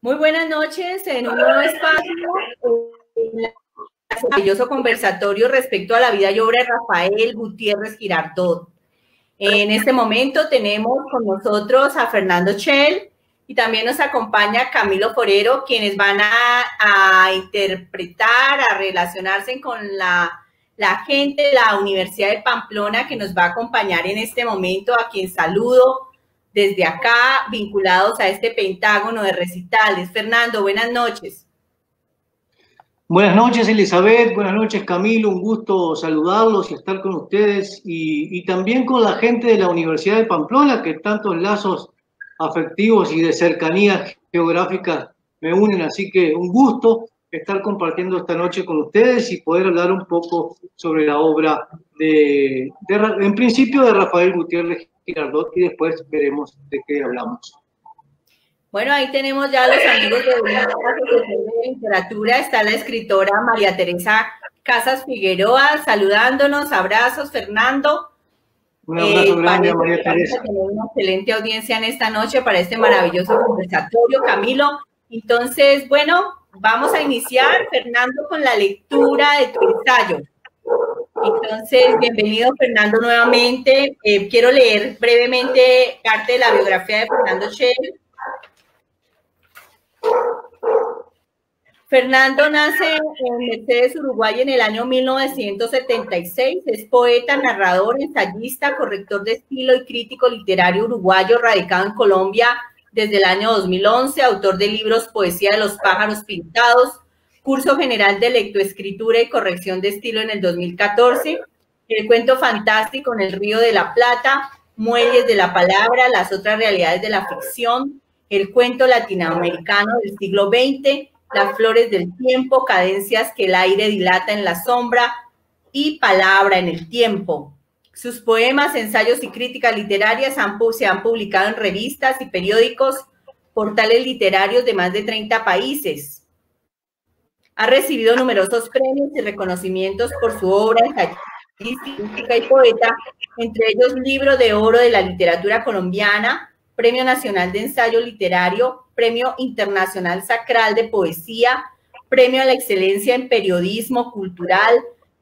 Muy buenas noches en un nuevo espacio, un maravilloso conversatorio respecto a la vida y obra de Rafael Gutiérrez Girardot. En este momento tenemos con nosotros a Fernando Schell y también nos acompaña Camilo Forero, quienes van a interpretar, a relacionarse con la gente de la Universidad de Pamplona que nos va a acompañar en este momento, a quien saludo desde acá, vinculados a este pentágono de recitales. Fernando, buenas noches. Buenas noches, Elizabeth. Buenas noches, Camilo. Un gusto saludarlos y estar con ustedes y también con la gente de la Universidad de Pamplona, que tantos lazos afectivos y de cercanía geográfica me unen. Así que un gusto estar compartiendo esta noche con ustedes y poder hablar un poco sobre la obra en principio de Rafael Gutiérrez Girardot, y después veremos de qué hablamos. Bueno, ahí tenemos ya a los amigos de literatura. Está la escritora María Teresa Casas Figueroa saludándonos. Abrazos, Fernando. Un abrazo grande a María Teresa. Tenemos una excelente audiencia en esta noche para este maravilloso conversatorio, Camilo. Entonces, bueno, vamos a iniciar, Fernando, con la lectura de tu ensayo. Entonces, bienvenido, Fernando, nuevamente. Quiero leer brevemente parte de la biografía de Fernando Schell. Fernando nace en Mercedes, Uruguay, en el año 1976. Es poeta, narrador, ensayista, corrector de estilo y crítico literario uruguayo, radicado en Colombia desde el año 2011, autor de libros Poesía de los pájaros pintados, Curso General de Lectoescritura y Corrección de Estilo en el 2014, El cuento fantástico en el Río de la Plata, Muelles de la Palabra, Las otras realidades de la ficción, El cuento latinoamericano del siglo XX, Las flores del tiempo, Cadencias que el aire dilata en la sombra y Palabra en el tiempo. Sus poemas, ensayos y críticas literarias se han publicado en revistas y periódicos, portales literarios de más de 30 países. Ha recibido numerosos premios y reconocimientos por su obra ensayística y poeta, entre ellos Libro de Oro de la Literatura Colombiana, Premio Nacional de Ensayo Literario, Premio Internacional Sacral de Poesía, Premio a la Excelencia en Periodismo Cultural,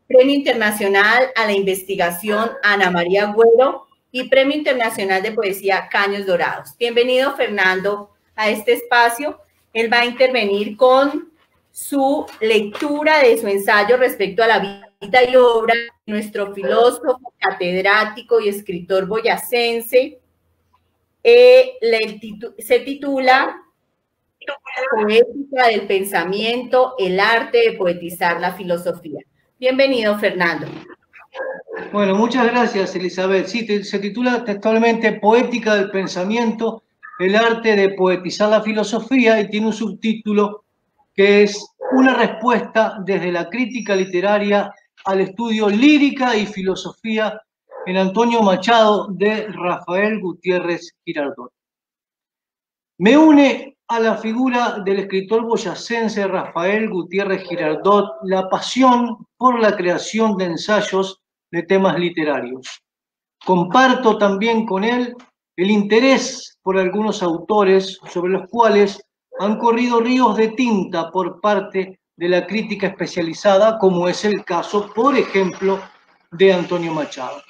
Premio Internacional a la Investigación Ana María Agüero y Premio Internacional de Poesía Caños Dorados. Bienvenido, Fernando, a este espacio. Él va a intervenir con su lectura de su ensayo respecto a la vida y obra de nuestro filósofo, catedrático y escritor boyacense. Se titula Poética del pensamiento, el arte de poetizar la filosofía. Bienvenido, Fernando. Bueno, muchas gracias, Elizabeth. Sí, se titula textualmente Poética del pensamiento, el arte de poetizar la filosofía, y tiene un subtítulo que es Una respuesta desde la crítica literaria al estudio lírica y filosofía en Antonio Machado de Rafael Gutiérrez Girardot. Me une a la figura del escritor boyacense Rafael Gutiérrez Girardot la pasión por la creación de ensayos de temas literarios. Comparto también con él el interés por algunos autores sobre los cuales han corrido ríos de tinta por parte de la crítica especializada, como es el caso, por ejemplo, de Antonio Machado.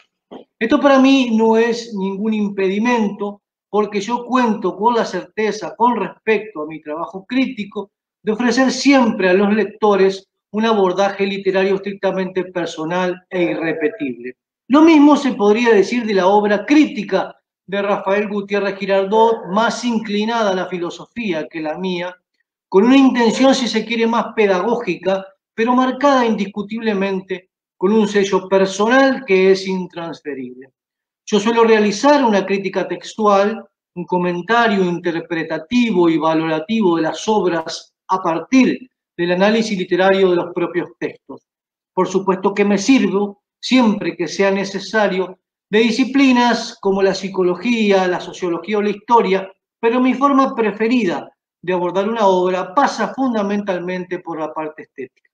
Esto para mí no es ningún impedimento, porque yo cuento con la certeza con respecto a mi trabajo crítico de ofrecer siempre a los lectores un abordaje literario estrictamente personal e irrepetible. Lo mismo se podría decir de la obra crítica de Rafael Gutiérrez Girardot, más inclinada a la filosofía que la mía, con una intención, si se quiere, más pedagógica, pero marcada indiscutiblemente con un sello personal que es intransferible. Yo suelo realizar una crítica textual, un comentario interpretativo y valorativo de las obras a partir del análisis literario de los propios textos. Por supuesto que me sirvo, siempre que sea necesario, de disciplinas como la psicología, la sociología o la historia, pero mi forma preferida de abordar una obra pasa fundamentalmente por la parte estética.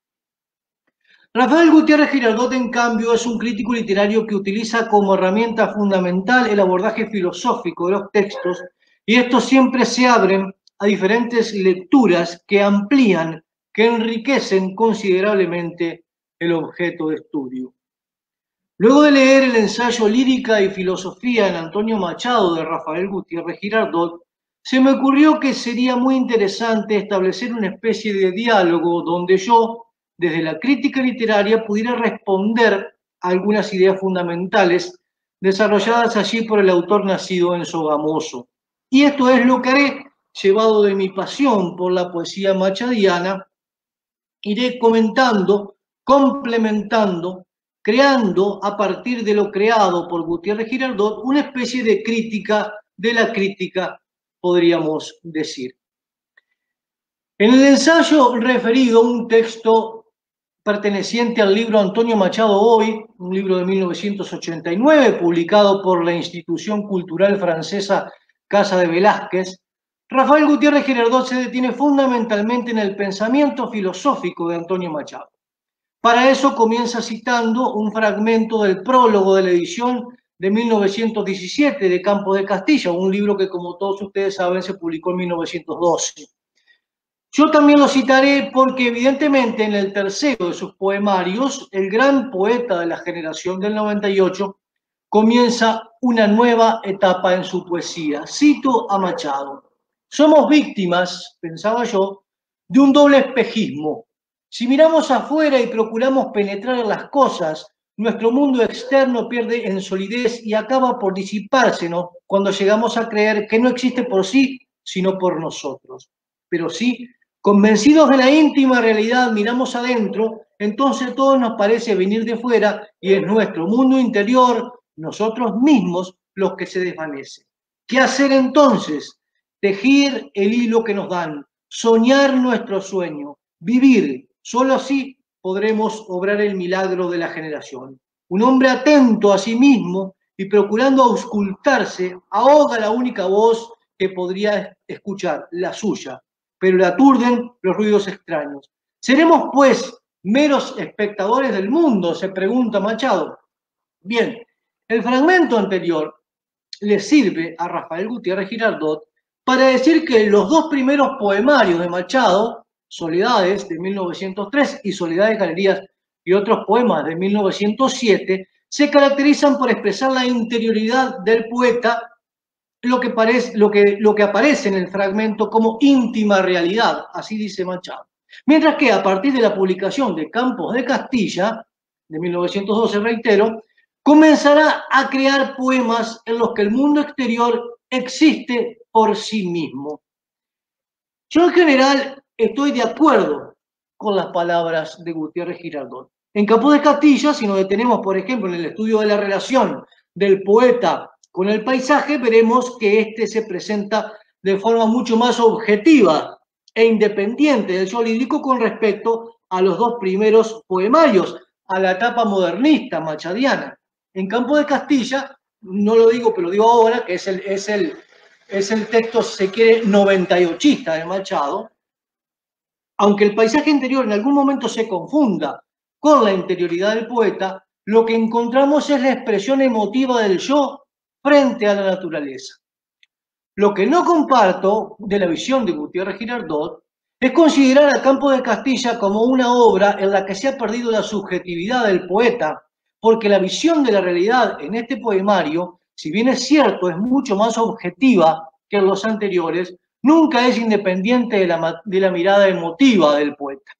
Rafael Gutiérrez Girardot, en cambio, es un crítico literario que utiliza como herramienta fundamental el abordaje filosófico de los textos, y estos siempre se abren a diferentes lecturas que amplían, que enriquecen considerablemente el objeto de estudio. Luego de leer el ensayo Lírica y Filosofía en Antonio Machado de Rafael Gutiérrez Girardot, se me ocurrió que sería muy interesante establecer una especie de diálogo donde yo, desde la crítica literaria, pudiera responder a algunas ideas fundamentales desarrolladas allí por el autor nacido en Sogamoso. Y esto es lo que haré, llevado de mi pasión por la poesía machadiana, iré comentando, complementando, creando a partir de lo creado por Gutiérrez Girardot una especie de crítica de la crítica, podríamos decir. En el ensayo referido, un texto perteneciente al libro Antonio Machado Hoy, un libro de 1989, publicado por la institución cultural francesa Casa de Velázquez, Rafael Gutiérrez Girardot se detiene fundamentalmente en el pensamiento filosófico de Antonio Machado. Para eso comienza citando un fragmento del prólogo de la edición de 1917 de Campos de Castilla, un libro que, como todos ustedes saben, se publicó en 1912. Yo también lo citaré porque, evidentemente, en el tercero de sus poemarios, el gran poeta de la generación del 98 comienza una nueva etapa en su poesía. Cito a Machado: somos víctimas, pensaba yo, de un doble espejismo. Si miramos afuera y procuramos penetrar en las cosas, nuestro mundo externo pierde en solidez y acaba por disipársenos cuando llegamos a creer que no existe por sí, sino por nosotros. Pero sí, convencidos de la íntima realidad, miramos adentro, entonces todo nos parece venir de fuera y es nuestro mundo interior, nosotros mismos, los que se desvanecen. ¿Qué hacer entonces? Tejer el hilo que nos dan, soñar nuestro sueño, vivir. Solo así podremos obrar el milagro de la generación. Un hombre atento a sí mismo y procurando auscultarse, ahoga la única voz que podría escuchar, la suya, pero le aturden los ruidos extraños. ¿Seremos, pues, meros espectadores del mundo?, se pregunta Machado. Bien, el fragmento anterior le sirve a Rafael Gutiérrez Girardot para decir que los dos primeros poemarios de Machado, Soledades de 1903 y Soledad de Galerías y otros poemas de 1907, se caracterizan por expresar la interioridad del poeta, lo que aparece en el fragmento como íntima realidad, así dice Machado. Mientras que a partir de la publicación de Campos de Castilla, de 1912, reitero, comenzará a crear poemas en los que el mundo exterior existe por sí mismo. Yo en general estoy de acuerdo con las palabras de Gutiérrez Girardot. En Campos de Castilla, si nos detenemos, por ejemplo, en el estudio de la relación del poeta con el paisaje, veremos que este se presenta de forma mucho más objetiva e independiente del yo lírico con respecto a los dos primeros poemarios, a la etapa modernista machadiana. En Campos de Castilla, no lo digo, pero lo digo ahora, que es el texto, si se quiere, 98ista de Machado, aunque el paisaje interior en algún momento se confunda con la interioridad del poeta, lo que encontramos es la expresión emotiva del yo frente a la naturaleza. Lo que no comparto de la visión de Gutiérrez Girardot es considerar a Campos de Castilla como una obra en la que se ha perdido la subjetividad del poeta, porque la visión de la realidad en este poemario, si bien es cierto, es mucho más objetiva que en los anteriores, nunca es independiente de la mirada emotiva del poeta.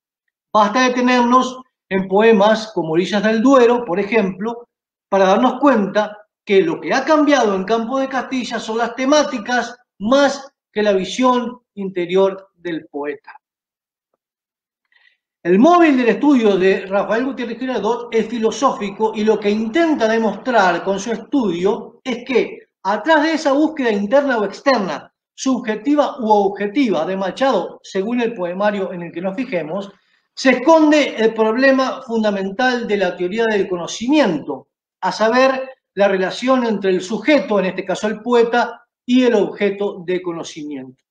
Basta detenernos en poemas como Orillas del Duero, por ejemplo, para darnos cuenta que lo que ha cambiado en Campos de Castilla son las temáticas más que la visión interior del poeta. El móvil del estudio de Rafael Gutiérrez Girardot es filosófico y lo que intenta demostrar con su estudio es que atrás de esa búsqueda interna o externa, subjetiva u objetiva de Machado, según el poemario en el que nos fijemos, se esconde el problema fundamental de la teoría del conocimiento, a saber, la relación entre el sujeto, en este caso el poeta, y el objeto de conocimiento.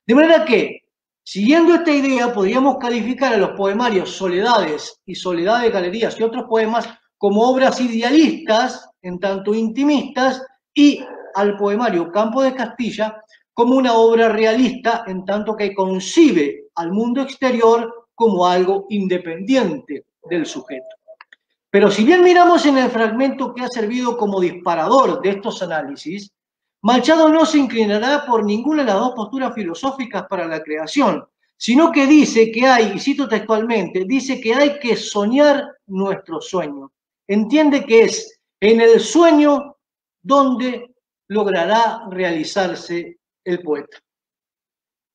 De manera que, siguiendo esta idea, podríamos calificar a los poemarios Soledades y Soledad de Galerías y otros poemas como obras idealistas, en tanto intimistas, y al poemario Campos de Castilla como una obra realista, en tanto que concibe al mundo exterior como algo independiente del sujeto. Pero si bien miramos en el fragmento que ha servido como disparador de estos análisis, Machado no se inclinará por ninguna de las dos posturas filosóficas para la creación, sino que dice que hay, y cito textualmente, dice que hay que soñar nuestro sueño. Entiende que es en el sueño donde logrará realizarse el poeta.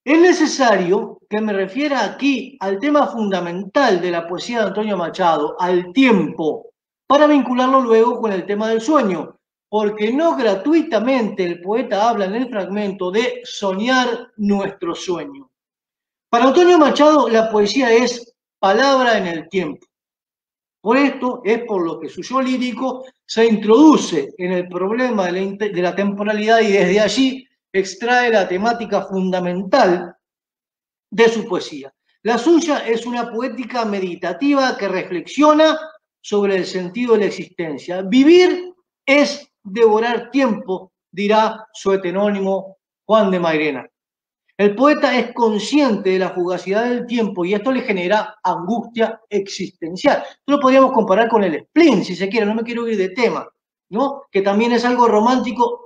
Es necesario que me refiera aquí al tema fundamental de la poesía de Antonio Machado, al tiempo, para vincularlo luego con el tema del sueño, porque no gratuitamente el poeta habla en el fragmento de soñar nuestro sueño. Para Antonio Machado la poesía es palabra en el tiempo. Por esto es por lo que su yo lírico se introduce en el problema de la temporalidad y desde allí extrae la temática fundamental de su poesía. La suya es una poética meditativa que reflexiona sobre el sentido de la existencia. Vivir es devorar tiempo, dirá su heterónimo Juan de Mairena. El poeta es consciente de la fugacidad del tiempo y esto le genera angustia existencial. Esto lo podríamos comparar con el spleen, si se quiere, no me quiero ir de tema, ¿no? Que también es algo romántico.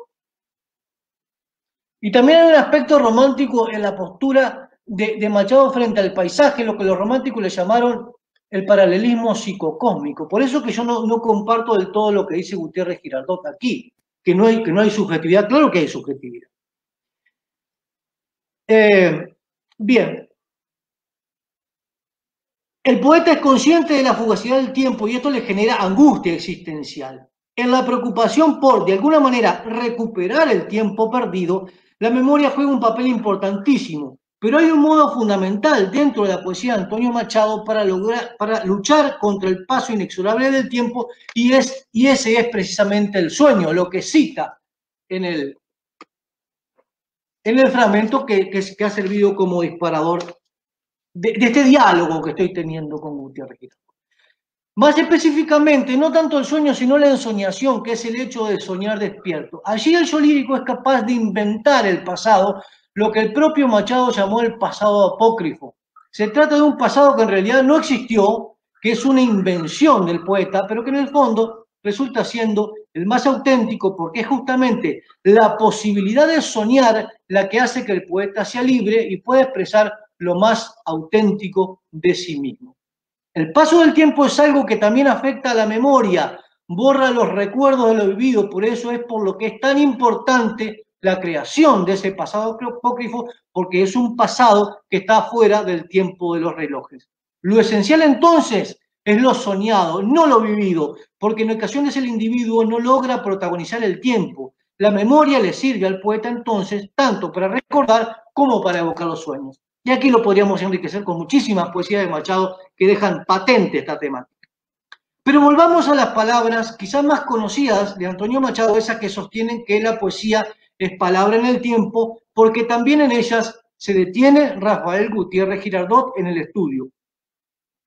Y también hay un aspecto romántico en la postura de Machado frente al paisaje, lo que los románticos le llamaron el paralelismo psicocósmico. Por eso que yo no comparto del todo lo que dice Gutiérrez Girardot aquí, que no hay subjetividad. Claro que hay subjetividad. Bien. El poeta es consciente de la fugacidad del tiempo y esto le genera angustia existencial. En la preocupación por, de alguna manera, recuperar el tiempo perdido, la memoria juega un papel importantísimo, pero hay un modo fundamental dentro de la poesía de Antonio Machado para luchar contra el paso inexorable del tiempo y ese es precisamente el sueño, lo que cita en el fragmento que ha servido como disparador de este diálogo que estoy teniendo con Gutiérrez Girardot. Más específicamente, no tanto el sueño, sino la ensoñación, que es el hecho de soñar despierto. Allí el yo lírico es capaz de inventar el pasado, lo que el propio Machado llamó el pasado apócrifo. Se trata de un pasado que en realidad no existió, que es una invención del poeta, pero que en el fondo resulta siendo el más auténtico porque es justamente la posibilidad de soñar la que hace que el poeta sea libre y pueda expresar lo más auténtico de sí mismo. El paso del tiempo es algo que también afecta a la memoria, borra los recuerdos de lo vivido, por eso es por lo que es tan importante la creación de ese pasado apócrifo, porque es un pasado que está fuera del tiempo de los relojes. Lo esencial entonces es lo soñado, no lo vivido, porque en ocasiones el individuo no logra protagonizar el tiempo. La memoria le sirve al poeta entonces tanto para recordar como para evocar los sueños. Y aquí lo podríamos enriquecer con muchísimas poesías de Machado que dejan patente esta temática. Pero volvamos a las palabras quizás más conocidas de Antonio Machado, esas que sostienen que la poesía es palabra en el tiempo, porque también en ellas se detiene Rafael Gutiérrez Girardot en el estudio.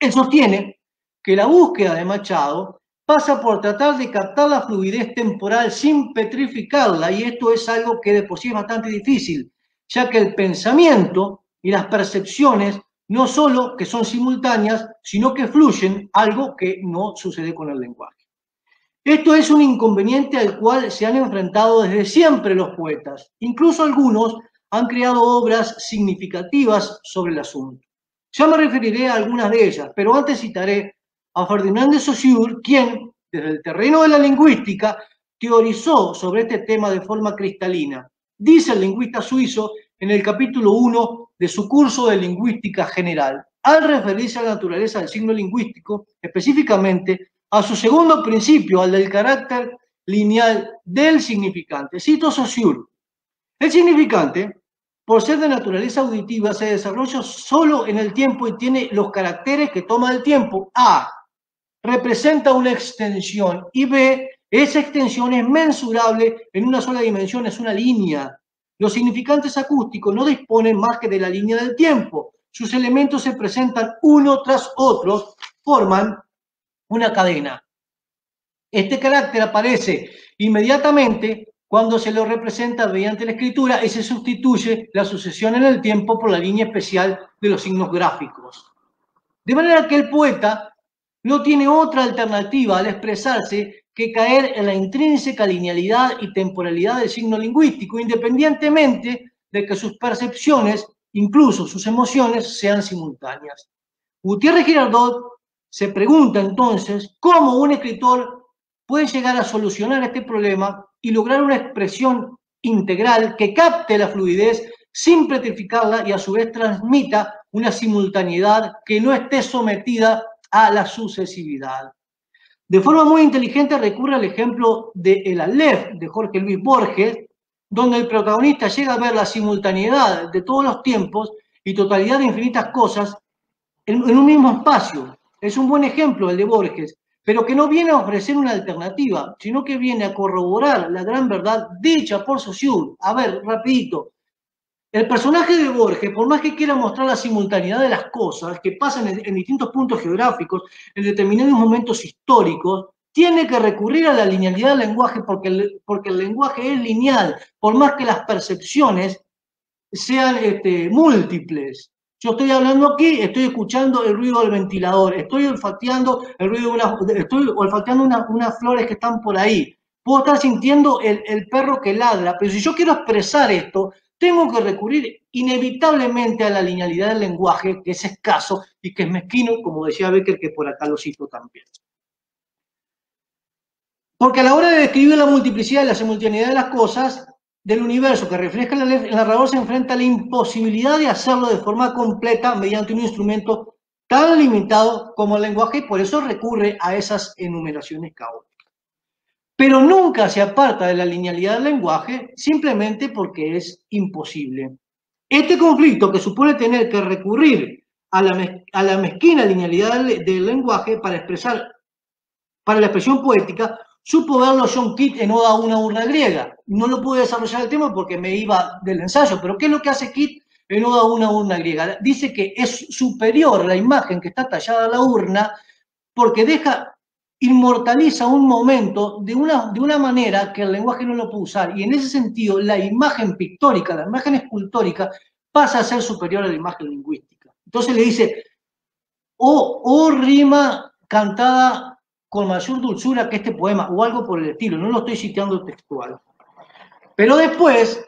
Él sostiene que la búsqueda de Machado pasa por tratar de captar la fluidez temporal sin petrificarla, y esto es algo que de por sí es bastante difícil, ya que el pensamiento y las percepciones no solo que son simultáneas, sino que fluyen, algo que no sucede con el lenguaje. Esto es un inconveniente al cual se han enfrentado desde siempre los poetas. Incluso algunos han creado obras significativas sobre el asunto. Ya me referiré a algunas de ellas, pero antes citaré a Ferdinand de Saussure, quien, desde el terreno de la lingüística, teorizó sobre este tema de forma cristalina. Dice el lingüista suizo en el capítulo 1 de su curso de lingüística general, al referirse a la naturaleza del signo lingüístico, específicamente a su segundo principio, al del carácter lineal del significante. Cito Saussure: el significante, por ser de naturaleza auditiva, se desarrolla solo en el tiempo y tiene los caracteres que toma el tiempo. A, representa una extensión, y B, esa extensión es mensurable en una sola dimensión, es una línea. Los significantes acústicos no disponen más que de la línea del tiempo. Sus elementos se presentan uno tras otro, forman una cadena. Este carácter aparece inmediatamente cuando se lo representa mediante la escritura y se sustituye la sucesión en el tiempo por la línea especial de los signos gráficos. De manera que el poeta no tiene otra alternativa al expresarse que caer en la intrínseca linealidad y temporalidad del signo lingüístico, independientemente de que sus percepciones, incluso sus emociones, sean simultáneas. Gutiérrez Girardot se pregunta entonces cómo un escritor puede llegar a solucionar este problema y lograr una expresión integral que capte la fluidez sin petrificarla y a su vez transmita una simultaneidad que no esté sometida a la sucesividad. De forma muy inteligente recurre al ejemplo de El Aleph de Jorge Luis Borges, donde el protagonista llega a ver la simultaneidad de todos los tiempos y totalidad de infinitas cosas en un mismo espacio. Es un buen ejemplo el de Borges, pero que no viene a ofrecer una alternativa, sino que viene a corroborar la gran verdad dicha por Saussure. A ver, rapidito. El personaje de Borges, por más que quiera mostrar la simultaneidad de las cosas que pasan en distintos puntos geográficos, en determinados momentos históricos, tiene que recurrir a la linealidad del lenguaje porque el lenguaje es lineal, por más que las percepciones sean múltiples. Yo estoy hablando aquí, estoy escuchando el ruido del ventilador, estoy olfateando el ruido estoy olfateando unas flores que están por ahí. Puedo estar sintiendo el perro que ladra, pero si yo quiero expresar esto, tengo que recurrir inevitablemente a la linealidad del lenguaje, que es escaso y que es mezquino, como decía Becker, que por acá lo cito también. Porque a la hora de describir la multiplicidad y la simultaneidad de las cosas del universo que refleja el narrador, se enfrenta a la imposibilidad de hacerlo de forma completa mediante un instrumento tan limitado como el lenguaje, y por eso recurre a esas enumeraciones caóticas. Pero nunca se aparta de la linealidad del lenguaje simplemente porque es imposible. Este conflicto, que supone tener que recurrir a la mezquina linealidad del lenguaje para la expresión poética, supo verlo John Keats en Oda a una urna griega. No lo pude desarrollar el tema porque me iba del ensayo, pero ¿qué es lo que hace Keats en Oda a una urna griega? Dice que es superior la imagen que está tallada en la urna porque inmortaliza un momento de una manera que el lenguaje no lo puede usar. Y en ese sentido, la imagen pictórica, la imagen escultórica, pasa a ser superior a la imagen lingüística. Entonces le dice, oh rima cantada con mayor dulzura que este poema, o algo por el estilo, no lo estoy citando textual. Pero después,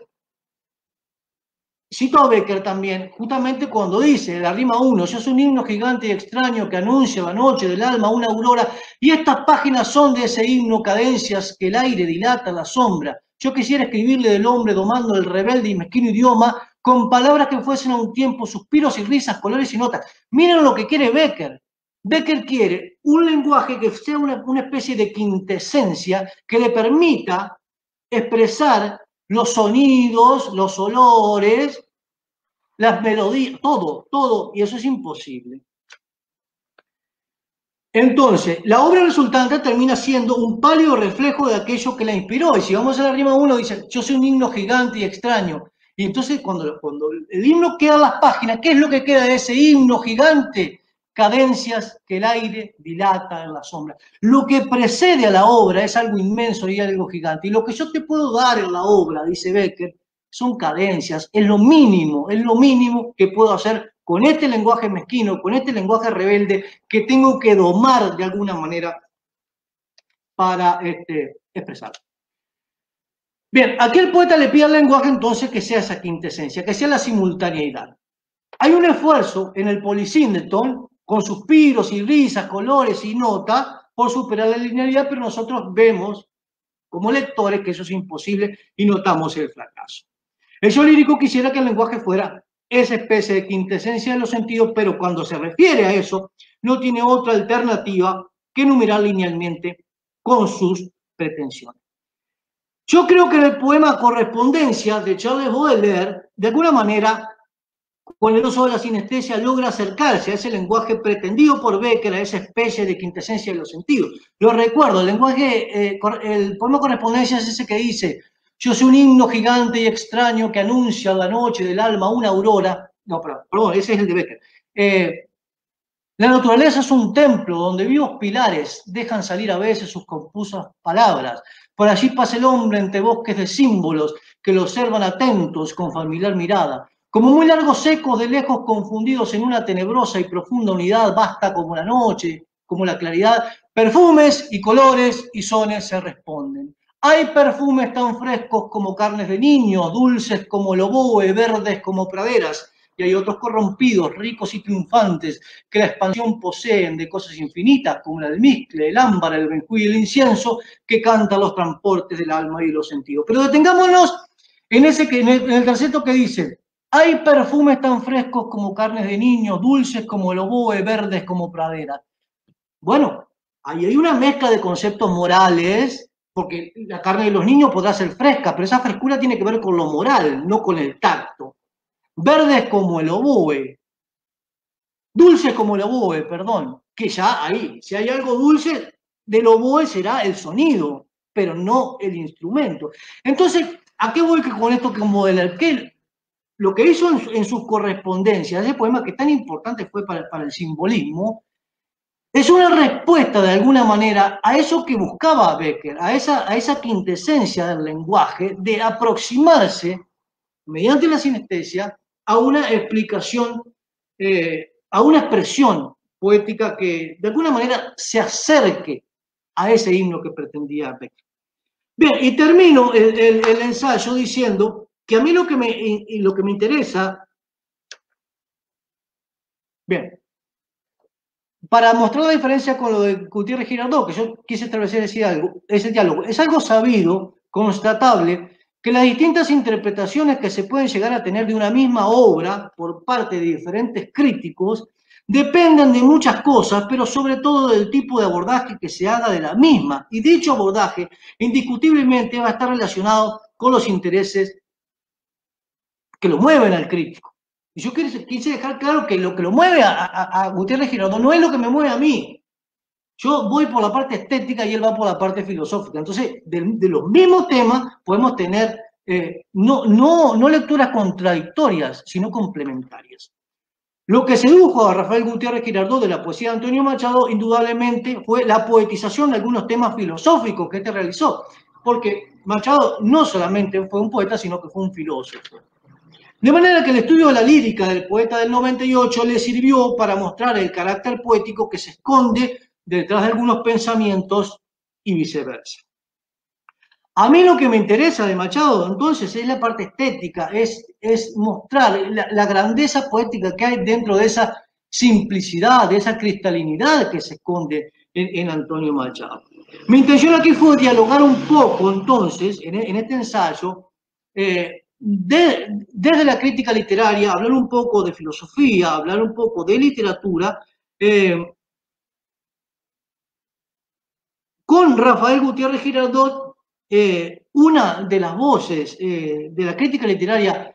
cito a Becker también, justamente cuando dice, la rima 1, yo soy un himno gigante y extraño que anuncia la noche del alma, una aurora, y estas páginas son de ese himno, cadencias que el aire dilata la sombra. Yo quisiera escribirle del hombre domando el rebelde y mezquino idioma, con palabras que fuesen a un tiempo suspiros y risas, colores y notas. Miren lo que quiere Becker. Becker quiere un lenguaje que sea una especie de quintesencia que le permita expresar los sonidos, los olores, las melodías, todo, y eso es imposible. Entonces, la obra resultante termina siendo un pálido reflejo de aquello que la inspiró. Y si vamos a la rima 1, dice, yo soy un himno gigante y extraño. Y entonces, cuando el himno queda en las páginas, ¿qué es lo que queda de ese himno gigante? Cadencias que el aire dilata en la sombra. Lo que precede a la obra es algo inmenso y algo gigante. Y lo que yo te puedo dar en la obra, dice Becker, son cadencias, es lo mínimo que puedo hacer con este lenguaje mezquino, con este lenguaje rebelde que tengo que domar de alguna manera para expresar. Bien, aquí el poeta le pide al lenguaje entonces que sea esa quintesencia, que sea la simultaneidad. Hay un esfuerzo en el polysyndeton, con suspiros y risas, colores y notas, por superar la linealidad, pero nosotros vemos como lectores que eso es imposible y notamos el fracaso. El yo lírico quisiera que el lenguaje fuera esa especie de quintesencia de los sentidos, pero cuando se refiere a eso, no tiene otra alternativa que enumerar linealmente con sus pretensiones. Yo creo que en el poema Correspondencia de Charles Baudelaire, de alguna manera, con el uso de la sinestesia logra acercarse a ese lenguaje pretendido por Becker, a esa especie de quintesencia de los sentidos. Lo recuerdo, el poema Correspondencia es ese que dice, yo soy un himno gigante y extraño que anuncia la noche del alma una aurora. No, perdón, ese es el de Becker. La naturaleza es un templo donde vivos pilares dejan salir a veces sus confusas palabras. Por allí pasa el hombre entre bosques de símbolos que lo observan atentos con familiar mirada. Como muy largos ecos de lejos confundidos en una tenebrosa y profunda unidad, vasta como la noche, como la claridad, perfumes y colores y sones se responden. Hay perfumes tan frescos como carnes de niño, dulces como el oboe, verdes como praderas, y hay otros corrompidos, ricos y triunfantes, que la expansión poseen de cosas infinitas, como el almizcle, el ámbar, el benjuí y el incienso, que cantan los transportes del alma y los sentidos. Pero detengámonos en el terceto que dice: hay perfumes tan frescos como carnes de niños, dulces como el oboe, verdes como praderas. Bueno, ahí hay una mezcla de conceptos morales, porque la carne de los niños podrá ser fresca, pero esa frescura tiene que ver con lo moral, no con el tacto. Verdes como el oboe, dulces como el oboe, perdón, que ya ahí, si hay algo dulce del oboe será el sonido, pero no el instrumento. Entonces, ¿a qué voy con esto como del arquero? Lo que hizo en sus correspondencias, ese poema que tan importante fue para el simbolismo, es una respuesta de alguna manera a eso que buscaba Becker, a esa quintesencia del lenguaje, de aproximarse mediante la sinestesia a una explicación, a una expresión poética que de alguna manera se acerque a ese himno que pretendía Becker. Bien, y termino el ensayo diciendo que a mí lo que me interesa, bien, para mostrar la diferencia con lo de Gutiérrez Girardot, que yo quise establecer ese diálogo, es algo sabido, constatable, que las distintas interpretaciones que se pueden llegar a tener de una misma obra por parte de diferentes críticos dependen de muchas cosas, pero sobre todo del tipo de abordaje que se haga de la misma. Y dicho abordaje, indiscutiblemente, va a estar relacionado con los intereses que lo mueven al crítico. Y yo quise dejar claro que lo mueve a Gutiérrez Girardot no es lo que me mueve a mí. Yo voy por la parte estética y él va por la parte filosófica. Entonces, de los mismos temas podemos tener no lecturas contradictorias, sino complementarias. Lo que sedujo a Rafael Gutiérrez Girardot de la poesía de Antonio Machado, indudablemente, fue la poetización de algunos temas filosóficos que este realizó. Porque Machado no solamente fue un poeta, sino que fue un filósofo. De manera que el estudio de la lírica del poeta del 98 le sirvió para mostrar el carácter poético que se esconde detrás de algunos pensamientos y viceversa. A mí lo que me interesa de Machado, entonces, es la parte estética, es mostrar la grandeza poética que hay dentro de esa simplicidad, de esa cristalinidad que se esconde en Antonio Machado. Mi intención aquí fue dialogar un poco, entonces, en este ensayo, desde la crítica literaria, hablar un poco de filosofía, hablar un poco de literatura, con Rafael Gutiérrez Girardot, una de las voces de la crítica literaria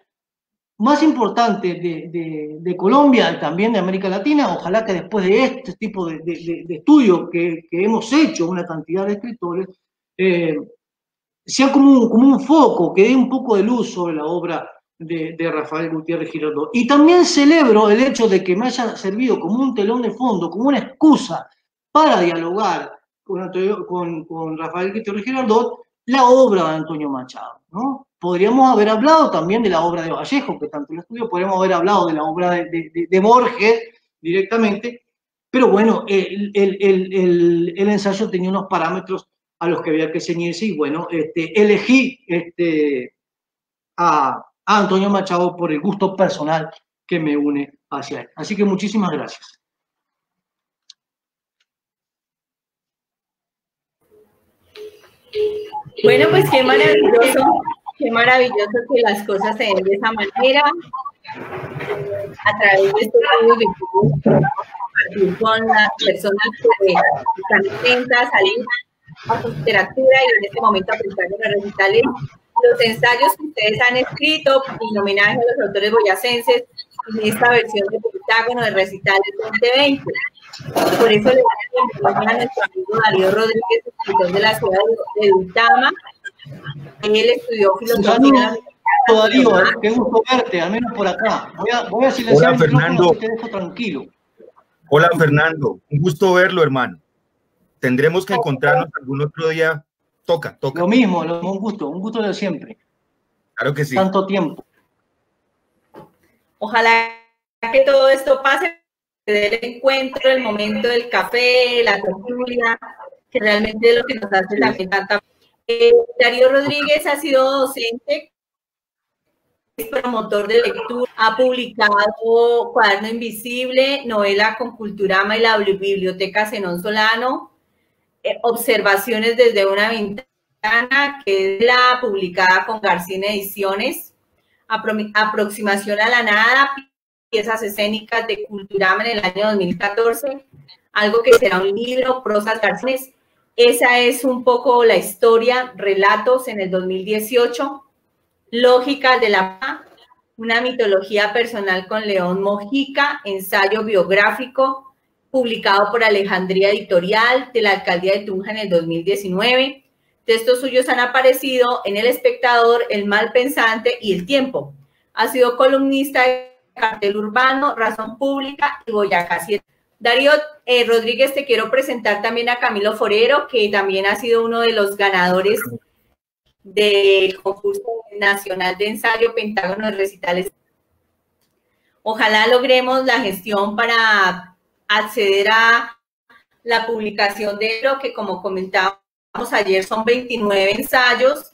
más importante de Colombia y también de América Latina. Ojalá que después de este tipo de estudios que hemos hecho, una cantidad de escritores, sea como un foco, que dé un poco de luz sobre la obra de Rafael Gutiérrez Girardot. Y también celebro el hecho de que me haya servido como un telón de fondo, como una excusa para dialogar con Rafael Gutiérrez Girardot, la obra de Antonio Machado, ¿no? Podríamos haber hablado también de la obra de Vallejo, que tanto el estudio, podríamos haber hablado de la obra de Borges directamente, pero bueno, el ensayo tenía unos parámetros a los que había que ceñirse y bueno, elegí a Antonio Machado por el gusto personal que me une hacia él. Así que muchísimas gracias. Bueno, pues qué maravilloso que las cosas se den de esa manera, a través de estos medios de compartir con las personas que están atentas a su literatura y en este momento aplicar en los recitales los ensayos que ustedes han escrito en homenaje a los autores boyacenses en esta versión de Pentágono de Recitales 2020. Por eso le doy la bienvenida a nuestro amigo Darío Rodríguez, escritor de la ciudad de Duitama. Él estudió filosofía. Darío, qué gusto verte, al menos por acá. Voy a silenciar el micrófono y te dejo tranquilo. Hola Fernando, un gusto verlo, hermano. Tendremos que encontrarnos algún otro día. Toca. Lo mismo, un gusto de siempre. Claro que sí. Tanto tiempo. Ojalá que todo esto pase, del encuentro, el momento del café, la tertulia, que realmente es lo que nos hace también tanta. Darío Rodríguez ha sido docente, es promotor de lectura, ha publicado Cuaderno Invisible, novela con Culturama y la Biblioteca Zenón Solano, Observaciones desde una ventana, que es la publicada con García Ediciones, Aproximación a la nada, piezas escénicas de Culturama en el año 2014, algo que será un libro, prosas García. Esa es un poco la historia, relatos en el 2018, Lógicas de la una mitología personal con León Mojica, ensayo biográfico, publicado por Alejandría Editorial de la Alcaldía de Tunja en el 2019. Textos suyos han aparecido en El Espectador, El Mal Pensante y El Tiempo. Ha sido columnista de Cartel Urbano, Razón Pública y Boyacá 7. Darío Rodríguez, te quiero presentar también a Camilo Forero, que también ha sido uno de los ganadores del concurso nacional de ensayo Pentágono de Recitales. Ojalá logremos la gestión para acceder a la publicación de lo que, como comentábamos ayer, son 29 ensayos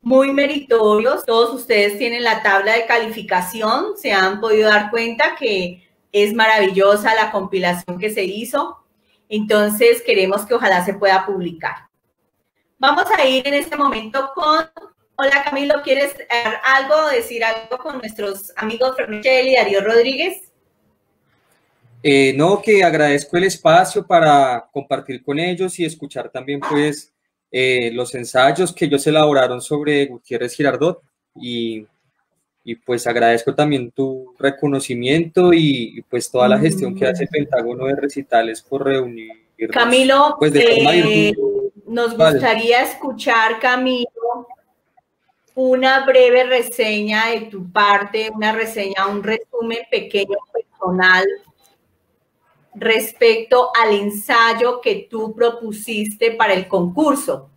muy meritorios. Todos ustedes tienen la tabla de calificación, se han podido dar cuenta que es maravillosa la compilación que se hizo. Entonces queremos que ojalá se pueda publicar. Vamos a ir en este momento con... Hola Camilo, ¿quieres decir algo con nuestros amigos Fernando y Darío Rodríguez? No, que agradezco el espacio para compartir con ellos y escuchar también pues los ensayos que ellos elaboraron sobre Gutiérrez Girardot y pues agradezco también tu reconocimiento y pues toda la gestión que hace Pentágono de Recitales por reunir. Camilo, pues nos gustaría escuchar, Camilo, una breve reseña de tu parte, una reseña, un resumen pequeño personal respecto al ensayo que tú propusiste para el concurso.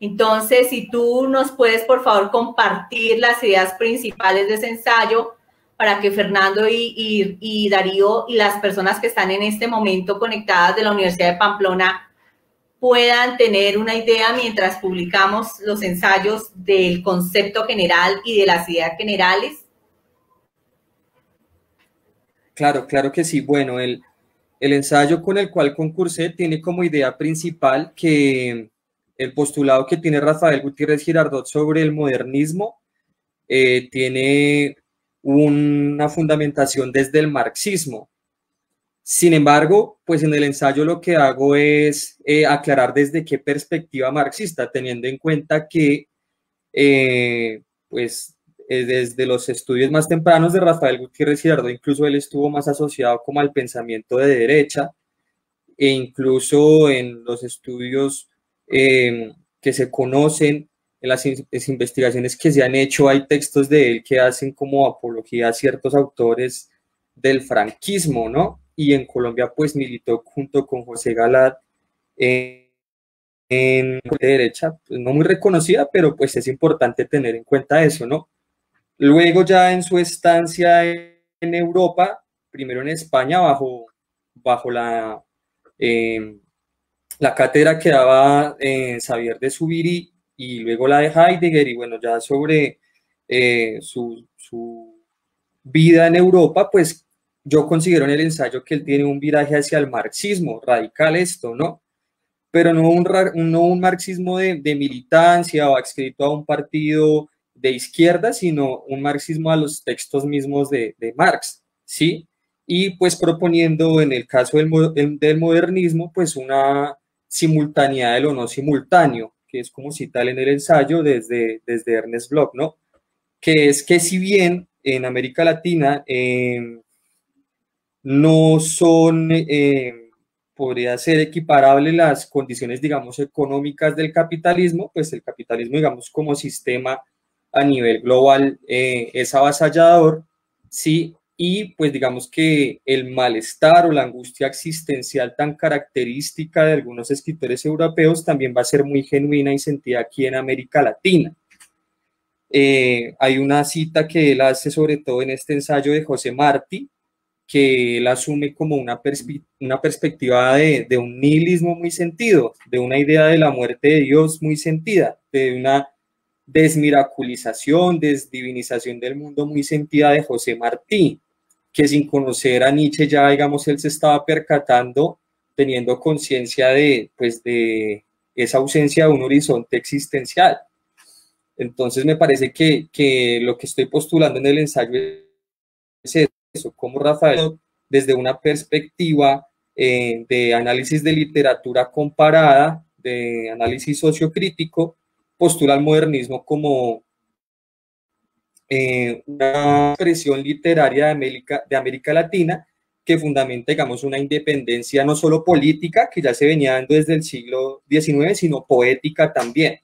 Entonces, si tú nos puedes, por favor, compartir las ideas principales de ese ensayo para que Fernando y Darío y las personas que están en este momento conectadas de la Universidad de Pamplona puedan tener una idea mientras publicamos los ensayos del concepto general y de las ideas generales. Claro que sí. Bueno, el ensayo con el cual concursé tiene como idea principal que el postulado que tiene Rafael Gutiérrez Girardot sobre el modernismo tiene una fundamentación desde el marxismo. Sin embargo, pues en el ensayo lo que hago es aclarar desde qué perspectiva marxista, teniendo en cuenta que pues desde los estudios más tempranos de Rafael Gutiérrez Girardot, incluso él estuvo más asociado como al pensamiento de derecha, e incluso en los estudios que se conocen, en las investigaciones que se han hecho, hay textos de él que hacen como apología a ciertos autores del franquismo, ¿no? Y en Colombia pues militó junto con José Galat en derecha, pues no muy reconocida, pero pues es importante tener en cuenta eso, ¿no? Luego ya en su estancia en Europa, primero en España bajo la cátedra que daba Xavier de Zubiri y luego la de Heidegger, y bueno, ya sobre su vida en Europa, pues yo considero en el ensayo que él tiene un viraje hacia el marxismo, radical esto, ¿no? Pero no un marxismo de militancia o adscrito a un partido de izquierda, sino un marxismo a los textos mismos de Marx, ¿sí? Y pues proponiendo en el caso del modernismo, pues una simultaneidad de lo no simultáneo, que es como cita en el ensayo desde Ernest Bloch, ¿no? Que es que si bien en América Latina no son, podría ser equiparable las condiciones, digamos, económicas del capitalismo, pues el capitalismo, digamos, como sistema a nivel global es avasallador, sí, y pues digamos que el malestar o la angustia existencial tan característica de algunos escritores europeos también va a ser muy genuina y sentida aquí en América Latina. Hay una cita que él hace sobre todo en este ensayo de José Martí, que él asume como una perspectiva de un nihilismo muy sentido, de una idea de la muerte de Dios muy sentida, de una desmiraculización, desdivinización del mundo muy sentida de José Martí, que sin conocer a Nietzsche ya, digamos, él se estaba percatando, teniendo conciencia de, pues, de esa ausencia de un horizonte existencial. Entonces me parece que lo que estoy postulando en el ensayo es eso, como Rafael, desde una perspectiva de análisis de literatura comparada, de análisis sociocrítico, postula el modernismo como una expresión literaria de América Latina que fundamenta, digamos, una independencia no solo política, que ya se venía dando desde el siglo XIX, sino poética también,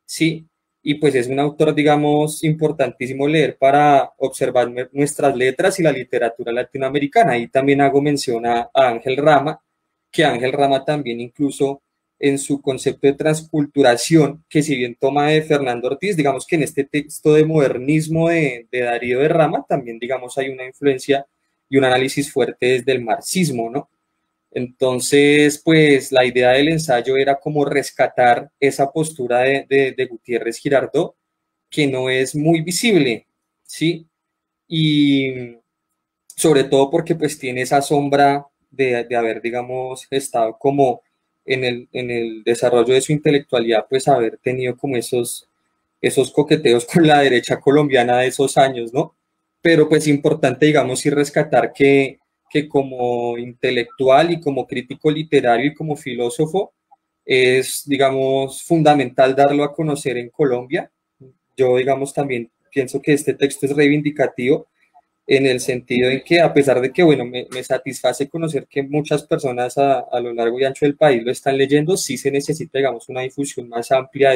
¿sí? Y pues es un autor, digamos, importantísimo leer para observar nuestras letras y la literatura latinoamericana. Ahí también hago mención a Ángel Rama, que Ángel Rama también incluso en su concepto de transculturación, que si bien toma de Fernando Ortiz, digamos que en este texto de modernismo de Darío de Rama también, digamos, hay una influencia y un análisis fuerte desde el marxismo, ¿no? Entonces, pues la idea del ensayo era como rescatar esa postura de Gutiérrez Girardot, que no es muy visible, ¿sí? Y sobre todo porque pues tiene esa sombra de haber, digamos, estado como en el desarrollo de su intelectualidad, pues haber tenido como esos coqueteos con la derecha colombiana de esos años, ¿no? Pero pues importante, digamos, y rescatar que como intelectual y como crítico literario y como filósofo es, digamos, fundamental darlo a conocer en Colombia. Yo, digamos, también pienso que este texto es reivindicativo en el sentido en que, a pesar de que, bueno, me satisface conocer que muchas personas a lo largo y ancho del país lo están leyendo, sí se necesita, digamos, una difusión más amplia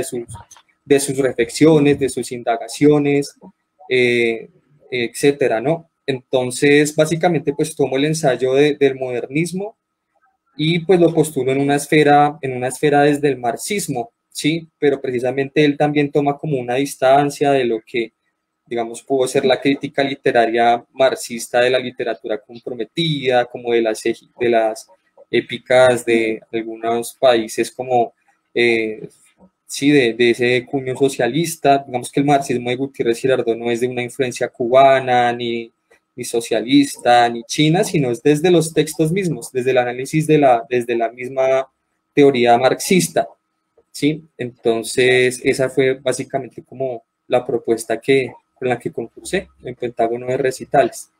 de sus reflexiones, de sus indagaciones, etcétera, ¿no? Entonces, básicamente, pues tomo el ensayo del modernismo y pues lo postulo en una esfera desde el marxismo, ¿sí? Pero precisamente él también toma como una distancia de lo que, digamos, pudo ser la crítica literaria marxista de la literatura comprometida, como de las épicas de algunos países como, sí, de ese cuño socialista. Digamos que el marxismo de Gutiérrez Girardot no es de una influencia cubana, ni socialista, ni china, sino es desde los textos mismos, desde el análisis desde la misma teoría marxista, ¿sí? Entonces, esa fue básicamente como la propuesta con la que concursé en Pentágono de Recitales.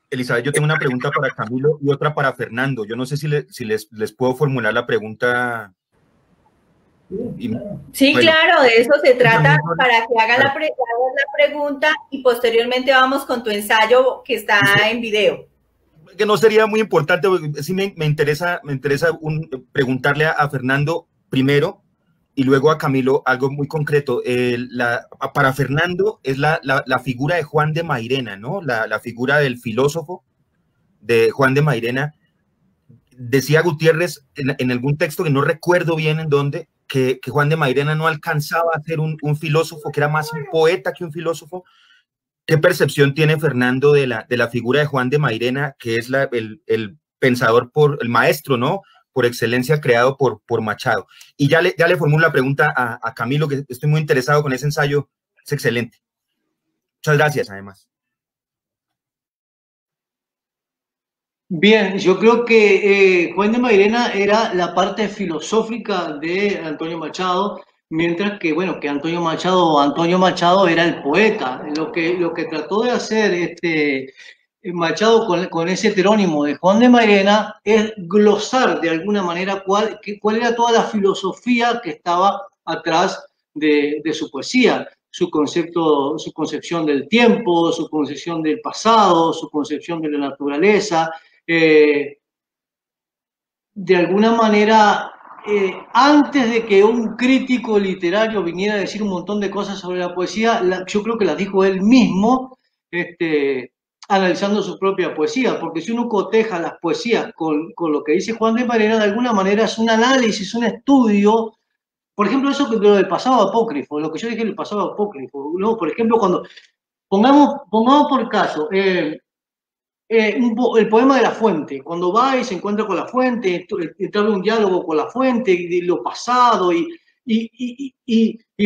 Elizabeth, yo tengo una pregunta para Camilo y otra para Fernando. Yo no sé si les puedo formular la pregunta. Sí, bueno, claro, de eso se trata, para que hagas la pregunta y posteriormente vamos con tu ensayo que está en video. Que no sería muy importante, sí me interesa preguntarle a Fernando primero y luego a Camilo algo muy concreto. Para Fernando es la figura de Juan de Mairena, ¿no? La figura del filósofo de Juan de Mairena. Decía Gutiérrez en algún texto que no recuerdo bien en dónde, que Juan de Mairena no alcanzaba a ser un filósofo, que era más un poeta que un filósofo. ¿Qué percepción tiene Fernando de la figura de Juan de Mairena, que es el pensador, el maestro, ¿no?, por excelencia creado por Machado? Y ya le formulo la pregunta a Camilo, que estoy muy interesado con ese ensayo, es excelente. Muchas gracias, además. Bien, yo creo que Juan de Mairena era la parte filosófica de Antonio Machado, mientras que, bueno, que Antonio Machado era el poeta. Lo que trató de hacer Machado con ese heterónimo de Juan de Mairena es glosar de alguna manera cuál era toda la filosofía que estaba atrás de su poesía. Su concepción del tiempo, su concepción del pasado, su concepción de la naturaleza. De alguna manera, antes de que un crítico literario viniera a decir un montón de cosas sobre la poesía, yo creo que las dijo él mismo, analizando su propia poesía, porque si uno coteja las poesías con lo que dice Juan de Marena, de alguna manera es un análisis, un estudio. Por ejemplo, eso que lo del pasado apócrifo, lo que yo dije del pasado apócrifo, ¿no? Por ejemplo, cuando pongamos por caso el poema de La Fuente, cuando va y se encuentra con La Fuente, entabla un diálogo con La Fuente de lo pasado y,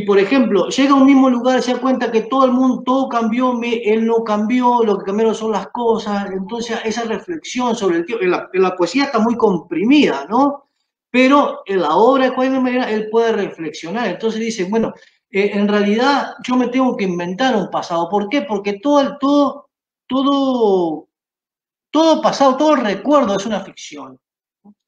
por ejemplo, llega a un mismo lugar, se da cuenta que todo el mundo, todo cambió, él no cambió, lo que cambiaron son las cosas, entonces esa reflexión sobre el tiempo, en la poesía está muy comprimida, ¿no? Pero en la obra de Juan de Marena él puede reflexionar, entonces dice, bueno, en realidad yo me tengo que inventar un pasado, ¿por qué? Porque todo pasado, todo recuerdo es una ficción.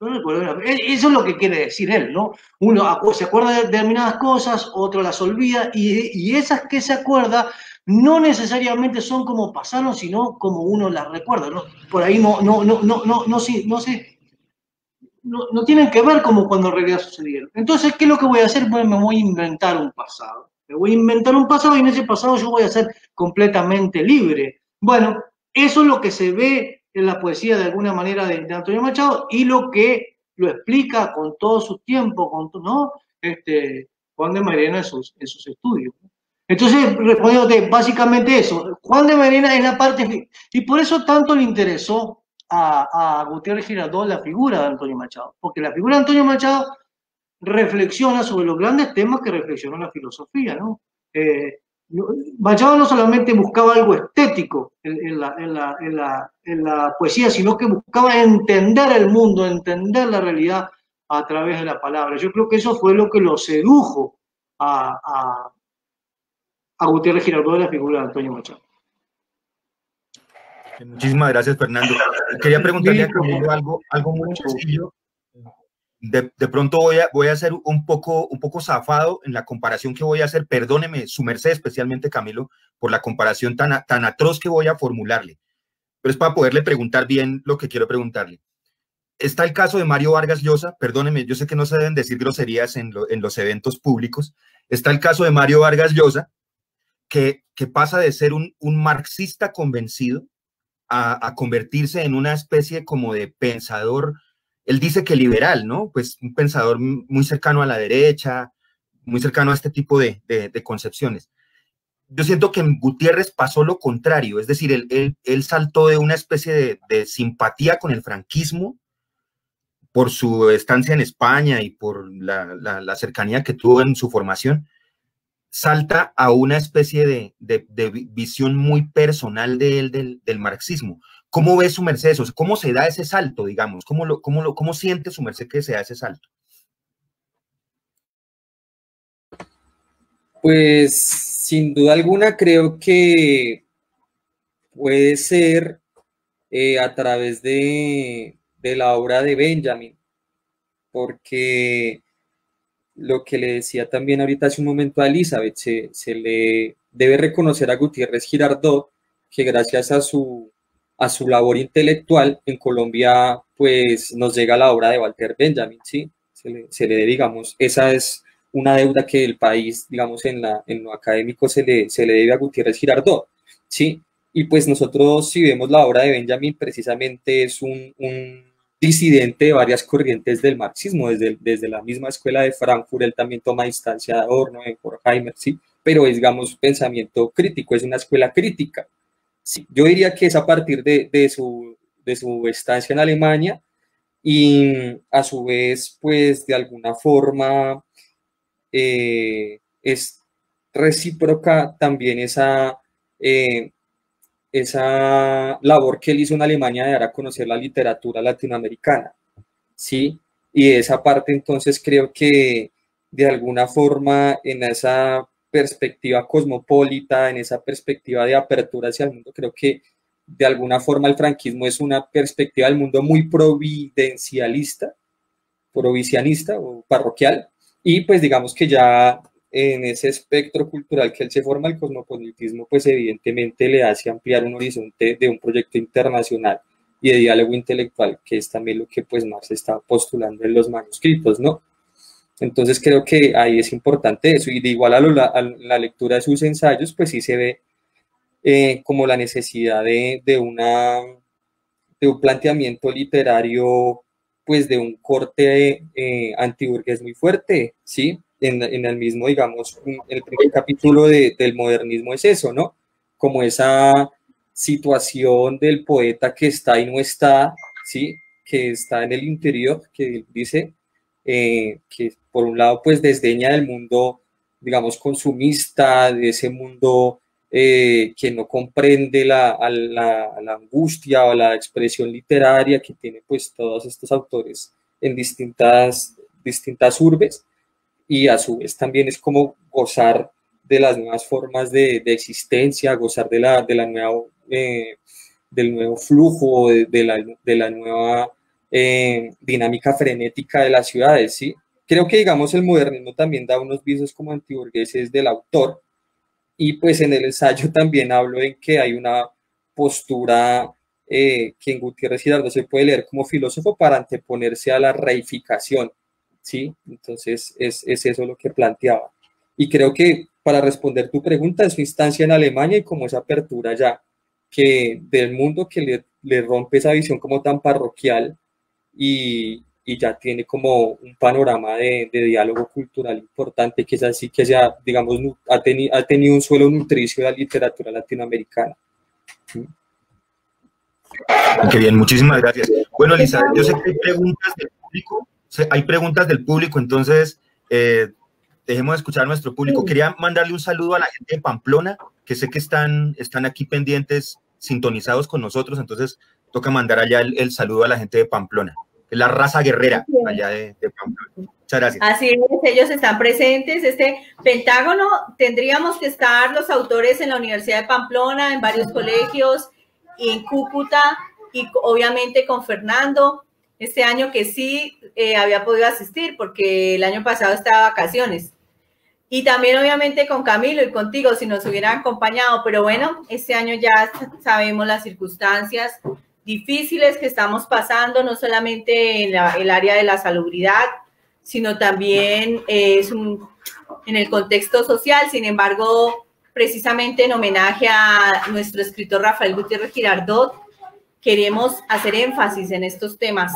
Eso es lo que quiere decir él, ¿no? Uno se acuerda de determinadas cosas, otro las olvida, y esas que se acuerda no necesariamente son como pasaron, sino como uno las recuerda, ¿no? Por ahí no tienen que ver como cuando en realidad sucedieron. Entonces, ¿qué es lo que voy a hacer? Bueno, me voy a inventar un pasado. Me voy a inventar un pasado y en ese pasado yo voy a ser completamente libre. Bueno, eso es lo que se ve en la poesía de alguna manera de Antonio Machado y lo que lo explica con todo su tiempo, ¿no? Juan de Marena en sus estudios. Entonces, respondiéndote básicamente eso, Juan de Marena es la parte, y por eso tanto le interesó a Gutiérrez Girardot la figura de Antonio Machado, porque la figura de Antonio Machado reflexiona sobre los grandes temas que reflexionó la filosofía, ¿no? Machado no solamente buscaba algo estético en la poesía, sino que buscaba entender el mundo, entender la realidad a través de la palabra. Yo creo que eso fue lo que lo sedujo a Gutiérrez Girardot de la figura de Antonio Machado. Muchísimas gracias, Fernando. Quería preguntarle a Camilo algo muy sencillo. De pronto voy a ser un poco zafado en la comparación que voy a hacer. Perdóneme, su merced, especialmente Camilo, por la comparación tan atroz que voy a formularle. Pero es para poderle preguntar bien lo que quiero preguntarle. Está el caso de Mario Vargas Llosa. Perdóneme, yo sé que no se deben decir groserías en los eventos públicos. Está el caso de Mario Vargas Llosa, que pasa de ser un marxista convencido a convertirse en una especie como de pensador, él dice que liberal, ¿no? Pues un pensador muy cercano a la derecha, muy cercano a este tipo de concepciones. Yo siento que en Gutiérrez pasó lo contrario, es decir, él saltó de una especie de simpatía con el franquismo por su estancia en España y por la cercanía que tuvo en su formación, salta a una especie de visión muy personal de él del marxismo. ¿Cómo ve su merced eso? ¿Cómo se da ese salto, digamos? ¿Cómo siente su merced que se da ese salto? Pues sin duda alguna creo que puede ser a través de la obra de Benjamin, porque lo que le decía también ahorita hace un momento a Elizabeth, se le debe reconocer a Gutiérrez Girardot que gracias a su labor intelectual en Colombia pues nos llega la obra de Walter Benjamin, ¿sí? Se le digamos, esa es una deuda que el país, digamos, en lo académico se le debe a Gutiérrez Girardot, ¿sí? Y pues nosotros si vemos la obra de Benjamin precisamente es un disidente de varias corrientes del marxismo, desde la misma escuela de Frankfurt, él también toma distancia de Adorno, de Horkheimer, ¿sí? Pero es, digamos, pensamiento crítico, es una escuela crítica. Sí, yo diría que es a partir de su estancia en Alemania y a su vez, pues, de alguna forma es recíproca también esa labor que él hizo en Alemania de dar a conocer la literatura latinoamericana, ¿sí? Y de esa parte, entonces, creo que de alguna forma en esa perspectiva cosmopolita, en esa perspectiva de apertura hacia el mundo, creo que de alguna forma el franquismo es una perspectiva del mundo muy providencialista, provisianista o parroquial, y pues digamos que ya en ese espectro cultural que él se forma, el cosmopolitismo, pues evidentemente le hace ampliar un horizonte de un proyecto internacional y de diálogo intelectual, que es también lo que pues Marx está postulando en los manuscritos, ¿no? Entonces creo que ahí es importante eso, y de igual a la lectura de sus ensayos, pues sí se ve como la necesidad de un planteamiento literario, pues de un corte antiburgués muy fuerte, ¿sí? En el mismo, digamos, el primer capítulo del modernismo es eso, ¿no? Como esa situación del poeta que está y no está, ¿sí? Que está en el interior, que dice que por un lado pues desdeña del mundo, digamos, consumista, de ese mundo que no comprende la angustia o la expresión literaria que tiene pues todos estos autores en distintas urbes, y a su vez también es como gozar de las nuevas formas de existencia, gozar de la nueva, del nuevo flujo, de la nueva dinámica frenética de las ciudades, ¿sí? Creo que, digamos, el modernismo también da unos visos como antiburgueses del autor, y pues en el ensayo también hablo en que hay una postura que en Gutiérrez Girardot se puede leer como filósofo para anteponerse a la reificación, ¿sí? Entonces es eso lo que planteaba. Y creo que para responder tu pregunta, es su instancia en Alemania y como esa apertura ya que del mundo que le rompe esa visión como tan parroquial y ya tiene como un panorama de diálogo cultural importante, que es así que ya, digamos, ha tenido un suelo nutricio de la literatura latinoamericana. Qué bien, muchísimas gracias. Bueno, Elizabeth, yo sé que hay preguntas del público, entonces dejemos de escuchar a nuestro público. Quería mandarle un saludo a la gente de Pamplona, que sé que están aquí pendientes, sintonizados con nosotros, entonces toca mandar allá el saludo a la gente de Pamplona. La raza guerrera allá de Pamplona. Muchas gracias. Así es, ellos están presentes. Este Pentágono, tendríamos que estar los autores en la Universidad de Pamplona, en varios colegios, y en Cúcuta, y obviamente con Fernando. Este año que sí había podido asistir, porque el año pasado estaba de vacaciones. Y también obviamente con Camilo y contigo, si nos hubieran acompañado. Pero bueno, este año ya sabemos las circunstancias difíciles que estamos pasando, no solamente en el área de la salubridad, sino también en el contexto social. Sin embargo, precisamente en homenaje a nuestro escritor Rafael Gutiérrez Girardot, queremos hacer énfasis en estos temas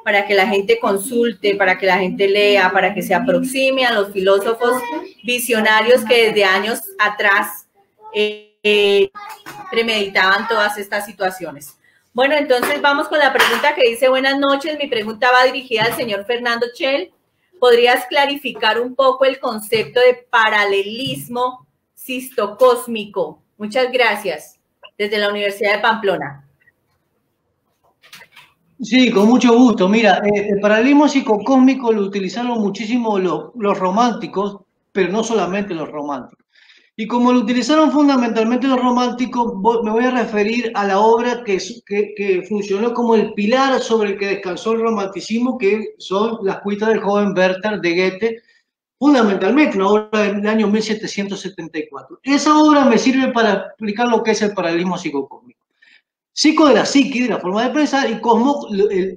para que la gente consulte, para que la gente lea, para que se aproxime a los filósofos visionarios que desde años atrás premeditaban todas estas situaciones. Bueno, entonces vamos con la pregunta que dice: buenas noches, mi pregunta va dirigida al señor Fernando Chel. ¿Podrías clarificar un poco el concepto de paralelismo sistocósmico? Muchas gracias. Desde la Universidad de Pamplona. Sí, con mucho gusto. Mira, el paralelismo psicocósmico lo utilizaron muchísimo los románticos, pero no solamente los románticos. Y como lo utilizaron fundamentalmente los románticos, me voy a referir a la obra que funcionó como el pilar sobre el que descansó el romanticismo, que son Las cuitas del joven Werther de Goethe, fundamentalmente una obra del año 1774. Esa obra me sirve para explicar lo que es el paralelismo psicocósmico. Psico de la psique, de la forma de pensar, y cosmo,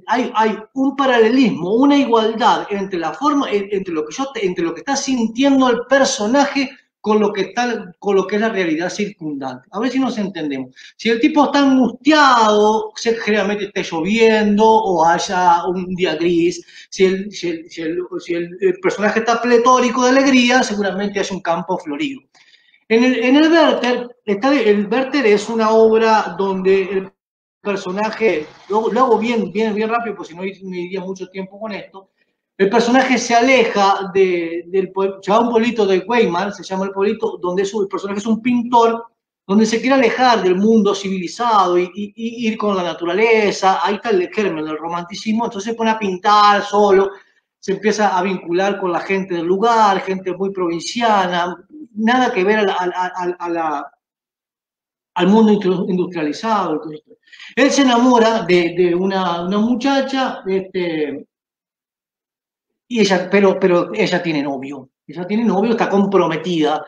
hay un paralelismo, una igualdad entre la forma, entre lo que está sintiendo el personaje con lo que es la realidad circundante. A ver si nos entendemos. Si el tipo está angustiado, generalmente esté lloviendo o haya un día gris. Si el personaje está pletórico de alegría, seguramente haya un campo florido. En el Werther, el Werther es una obra donde el personaje, lo hago bien rápido, porque si no me iría mucho tiempo con esto. El personaje se aleja se va a un pueblito de Weimar, se llama el pueblito, donde el personaje es un pintor, donde se quiere alejar del mundo civilizado y ir con la naturaleza. Ahí está el germen del romanticismo. Entonces se pone a pintar solo, se empieza a vincular con la gente del lugar, gente muy provinciana, nada que ver al mundo industrializado. Él se enamora de una muchacha, y ella, pero ella tiene novio, está comprometida,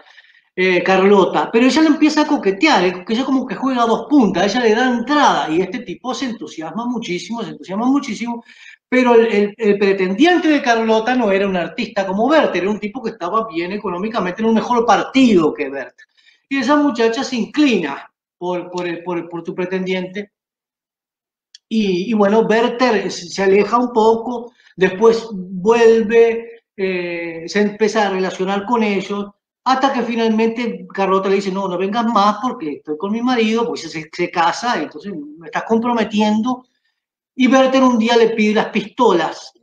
Carlota, pero ella le empieza a coquetear, que ella como que juega a dos puntas, ella le da entrada, y este tipo se entusiasma muchísimo, pero el pretendiente de Carlota no era un artista como Werther, era un tipo que estaba bien económicamente, en un mejor partido que Werther. Y esa muchacha se inclina por tu pretendiente. Y bueno, Werther se aleja un poco, después vuelve, se empieza a relacionar con ellos, hasta que finalmente Carlota le dice, no, no vengas más porque estoy con mi marido, porque se casa, entonces me estás comprometiendo. Y Werther un día le pide las pistolas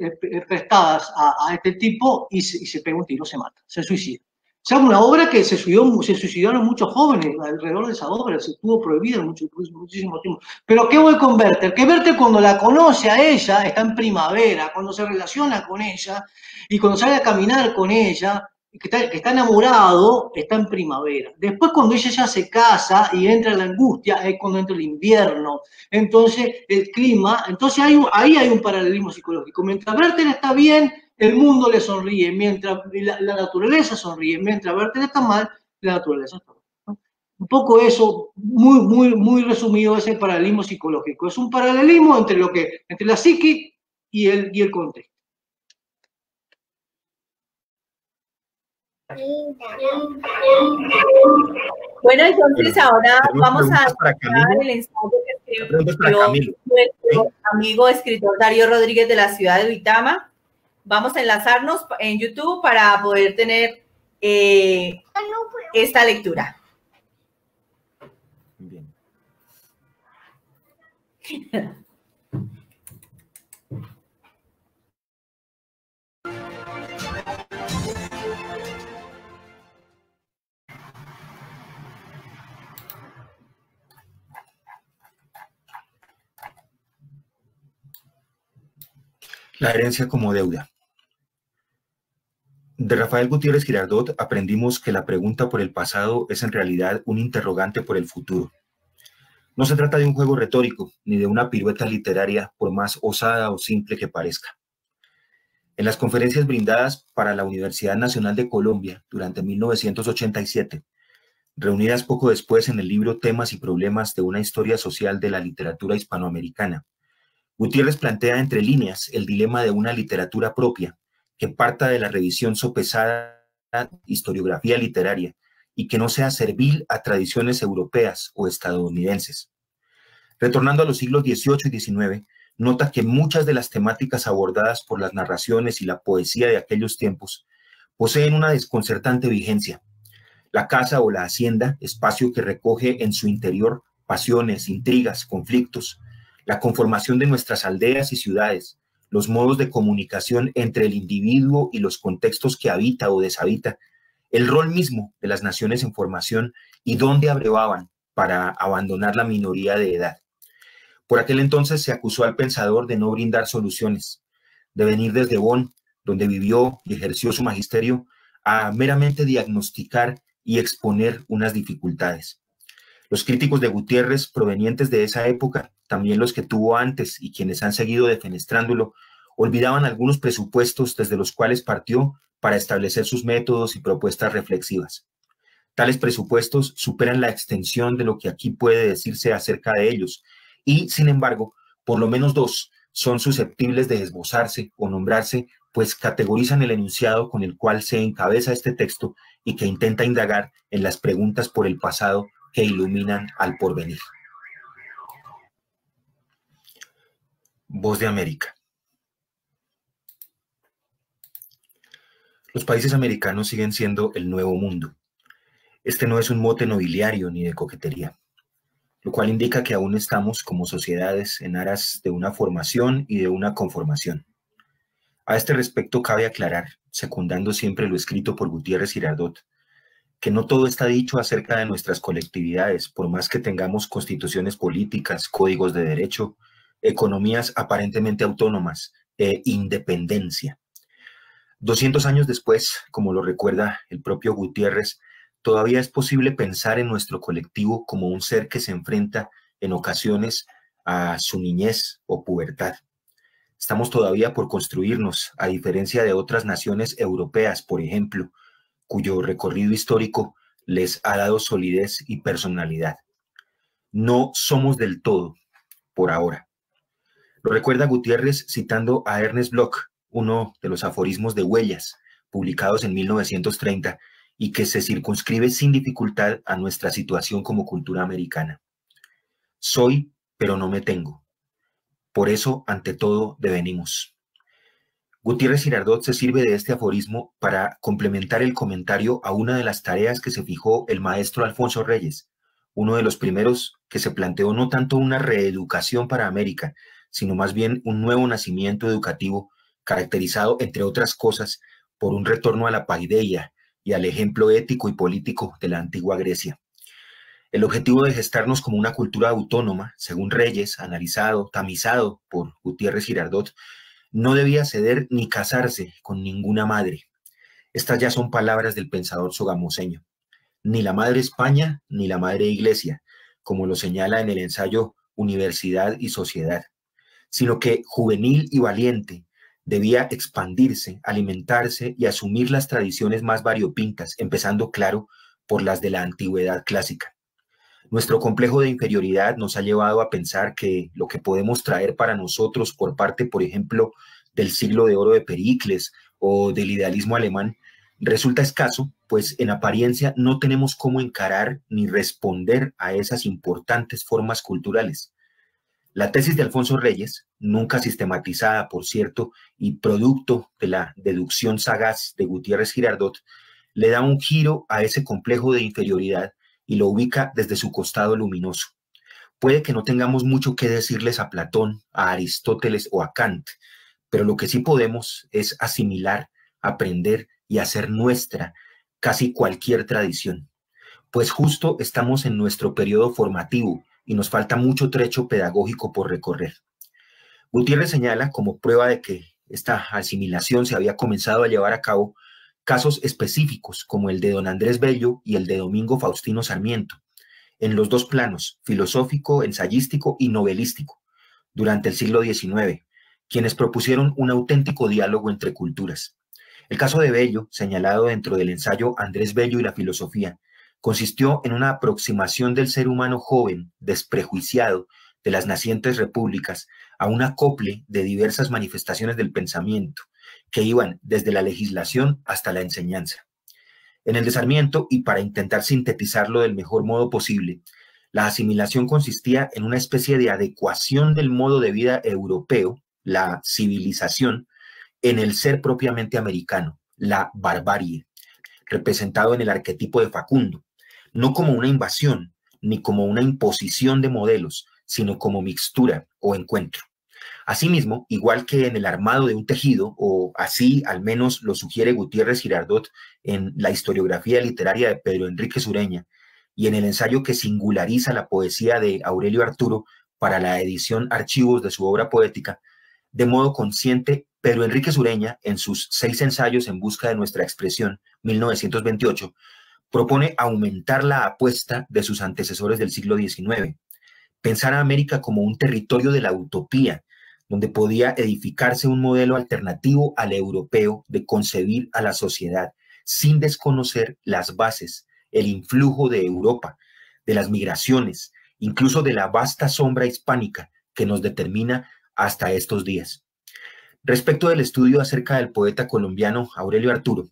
prestadas a este tipo y se pega un tiro, se mata, se suicida. O sea, una obra que se suicidaron muchos jóvenes alrededor de esa obra, se estuvo prohibida muchísimo tiempo. Pero ¿qué voy con Werther? Que Werther cuando la conoce a ella está en primavera, cuando se relaciona con ella y cuando sale a caminar con ella, que está enamorado, está en primavera. Después cuando ella ya se casa y entra en la angustia, es cuando entra el invierno. Entonces el clima, entonces ahí hay un paralelismo psicológico. Mientras Werther está bien, el mundo le sonríe, mientras la naturaleza sonríe, mientras Werther está mal, la naturaleza está mal, ¿no? Un poco eso, muy resumido, ese paralelismo psicológico. Es un paralelismo entre la psique y el contexto. Bueno, entonces ahora vamos a escuchar el ensayo que escribió nuestro amigo escritor Darío Rodríguez de la ciudad de Duitama. Vamos a enlazarnos en YouTube para poder tener esta lectura. Bien. La herencia como deuda. De Rafael Gutiérrez Girardot aprendimos que la pregunta por el pasado es en realidad un interrogante por el futuro. No se trata de un juego retórico, ni de una pirueta literaria, por más osada o simple que parezca. En las conferencias brindadas para la Universidad Nacional de Colombia durante 1987, reunidas poco después en el libro Temas y Problemas de una historia social de la literatura hispanoamericana, Gutiérrez plantea entre líneas el dilema de una literatura propia que parta de la revisión sopesada historiografía literaria y que no sea servil a tradiciones europeas o estadounidenses. Retornando a los siglos XVIII y XIX, nota que muchas de las temáticas abordadas por las narraciones y la poesía de aquellos tiempos poseen una desconcertante vigencia. La casa o la hacienda, espacio que recoge en su interior pasiones, intrigas, conflictos, la conformación de nuestras aldeas y ciudades, los modos de comunicación entre el individuo y los contextos que habita o deshabita, el rol mismo de las naciones en formación y dónde abrevaban para abandonar la minoría de edad. Por aquel entonces se acusó al pensador de no brindar soluciones, de venir desde Bonn, donde vivió y ejerció su magisterio, a meramente diagnosticar y exponer unas dificultades. Los críticos de Gutiérrez provenientes de esa época, también los que tuvo antes y quienes han seguido defenestrándolo, olvidaban algunos presupuestos desde los cuales partió para establecer sus métodos y propuestas reflexivas. Tales presupuestos superan la extensión de lo que aquí puede decirse acerca de ellos y, sin embargo, por lo menos dos son susceptibles de esbozarse o nombrarse, pues categorizan el enunciado con el cual se encabeza este texto y que intenta indagar en las preguntas por el pasado que iluminan al porvenir. Voz de América. Los países americanos siguen siendo el nuevo mundo. Este no es un mote nobiliario ni de coquetería, lo cual indica que aún estamos como sociedades en aras de una formación y de una conformación. A este respecto cabe aclarar, secundando siempre lo escrito por Gutiérrez Girardot, que no todo está dicho acerca de nuestras colectividades, por más que tengamos constituciones políticas, códigos de derecho, economías aparentemente autónomas e independencia. 200 años después, como lo recuerda el propio Gutiérrez, todavía es posible pensar en nuestro colectivo como un ser que se enfrenta en ocasiones a su niñez o pubertad. Estamos todavía por construirnos, a diferencia de otras naciones europeas, por ejemplo, cuyo recorrido histórico les ha dado solidez y personalidad. No somos del todo, por ahora. Lo recuerda Gutiérrez citando a Ernest Bloch, uno de los aforismos de Huellas, publicados en 1930, y que se circunscribe sin dificultad a nuestra situación como cultura americana. Soy, pero no me tengo. Por eso, ante todo, devenimos. Gutiérrez Girardot se sirve de este aforismo para complementar el comentario a una de las tareas que se fijó el maestro Alfonso Reyes, uno de los primeros que se planteó no tanto una reeducación para América, sino más bien un nuevo nacimiento educativo caracterizado, entre otras cosas, por un retorno a la paideia y al ejemplo ético y político de la antigua Grecia. El objetivo de gestarnos como una cultura autónoma, según Reyes, analizado, tamizado por Gutiérrez Girardot, no debía ceder ni casarse con ninguna madre. Estas ya son palabras del pensador sogamoseño. Ni la madre España, ni la madre Iglesia, como lo señala en el ensayo Universidad y Sociedad, sino que juvenil y valiente debía expandirse, alimentarse y asumir las tradiciones más variopintas, empezando, claro, por las de la antigüedad clásica. Nuestro complejo de inferioridad nos ha llevado a pensar que lo que podemos traer para nosotros por parte, por ejemplo, del siglo de oro de Pericles o del idealismo alemán, resulta escaso, pues en apariencia no tenemos cómo encarar ni responder a esas importantes formas culturales. La tesis de Alfonso Reyes, nunca sistematizada, por cierto, y producto de la deducción sagaz de Gutiérrez Girardot, le da un giro a ese complejo de inferioridad y lo ubica desde su costado luminoso. Puede que no tengamos mucho que decirles a Platón, a Aristóteles o a Kant, pero lo que sí podemos es asimilar, aprender y hacer nuestra casi cualquier tradición. Pues justo estamos en nuestro periodo formativo y nos falta mucho trecho pedagógico por recorrer. Gutiérrez señala como prueba de que esta asimilación se había comenzado a llevar a cabo casos específicos como el de don Andrés Bello y el de Domingo Faustino Sarmiento, en los dos planos, filosófico, ensayístico y novelístico, durante el siglo XIX, quienes propusieron un auténtico diálogo entre culturas. El caso de Bello, señalado dentro del ensayo Andrés Bello y la filosofía, consistió en una aproximación del ser humano joven, desprejuiciado, de las nacientes repúblicas, a un acople de diversas manifestaciones del pensamiento, que iban desde la legislación hasta la enseñanza. En el de Sarmiento, y para intentar sintetizarlo del mejor modo posible, la asimilación consistía en una especie de adecuación del modo de vida europeo, la civilización, en el ser propiamente americano, la barbarie, representado en el arquetipo de Facundo, no como una invasión, ni como una imposición de modelos, sino como mixtura o encuentro. Asimismo, igual que en el armado de un tejido, o así al menos lo sugiere Gutiérrez Girardot en la historiografía literaria de Pedro Enrique Sureña y en el ensayo que singulariza la poesía de Aurelio Arturo para la edición Archivos de su obra poética, de modo consciente, Pedro Enrique Sureña, en sus 6 ensayos en busca de nuestra expresión, 1928, propone aumentar la apuesta de sus antecesores del siglo XIX, pensar a América como un territorio de la utopía, donde podía edificarse un modelo alternativo al europeo de concebir a la sociedad, sin desconocer las bases, el influjo de Europa, de las migraciones, incluso de la vasta sombra hispánica que nos determina hasta estos días. Respecto del estudio acerca del poeta colombiano Aurelio Arturo,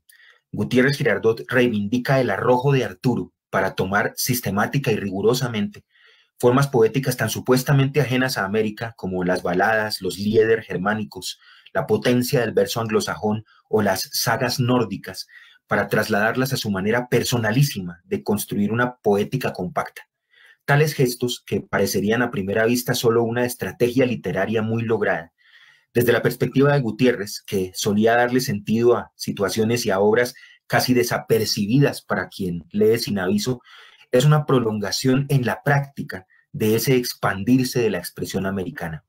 Gutiérrez Girardot reivindica el arrojo de Arturo para tomar sistemática y rigurosamente formas poéticas tan supuestamente ajenas a América como las baladas, los lieder germánicos, la potencia del verso anglosajón o las sagas nórdicas, para trasladarlas a su manera personalísima de construir una poética compacta. Tales gestos, que parecerían a primera vista solo una estrategia literaria muy lograda, desde la perspectiva de Gutiérrez, que solía darle sentido a situaciones y a obras casi desapercibidas para quien lee sin aviso, es una prolongación en la práctica de ese expandirse de la expresión americana.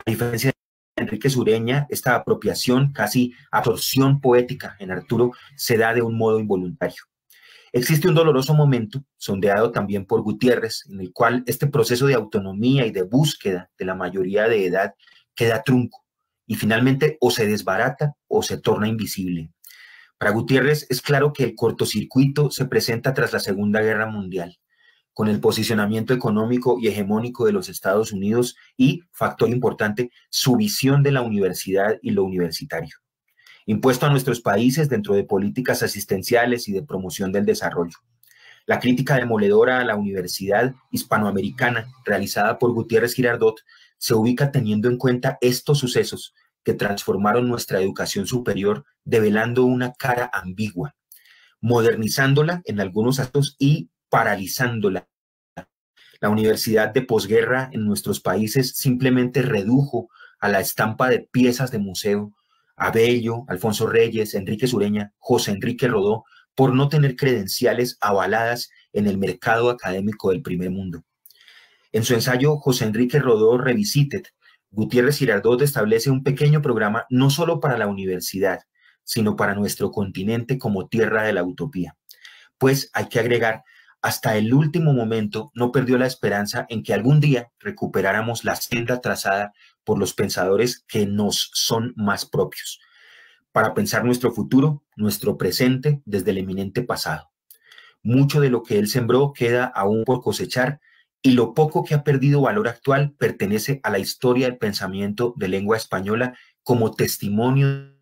A diferencia de Enrique Sureña, esta apropiación, casi absorción poética en Arturo, se da de un modo involuntario. Existe un doloroso momento, sondeado también por Gutiérrez, en el cual este proceso de autonomía y de búsqueda de la mayoría de edad queda trunco y finalmente o se desbarata o se torna invisible. Para Gutiérrez es claro que el cortocircuito se presenta tras la Segunda Guerra Mundial, con el posicionamiento económico y hegemónico de los Estados Unidos y, factor importante, su visión de la universidad y lo universitario, impuesto a nuestros países dentro de políticas asistenciales y de promoción del desarrollo. La crítica demoledora a la Universidad Hispanoamericana, realizada por Gutiérrez Girardot, se ubica teniendo en cuenta estos sucesos que transformaron nuestra educación superior, develando una cara ambigua, modernizándola en algunos aspectos y paralizándola. La universidad de posguerra en nuestros países simplemente redujo a la estampa de piezas de museo a Bello, Alfonso Reyes, Enrique Sureña, José Enrique Rodó, por no tener credenciales avaladas en el mercado académico del primer mundo. En su ensayo José Enrique Rodó Revisited, Gutiérrez Girardot establece un pequeño programa no solo para la universidad, sino para nuestro continente como tierra de la utopía. Pues hay que agregar, hasta el último momento no perdió la esperanza en que algún día recuperáramos la senda trazada por los pensadores que nos son más propios, para pensar nuestro futuro, nuestro presente desde el eminente pasado. Mucho de lo que él sembró queda aún por cosechar, y lo poco que ha perdido valor actual pertenece a la historia del pensamiento de lengua española como testimonio,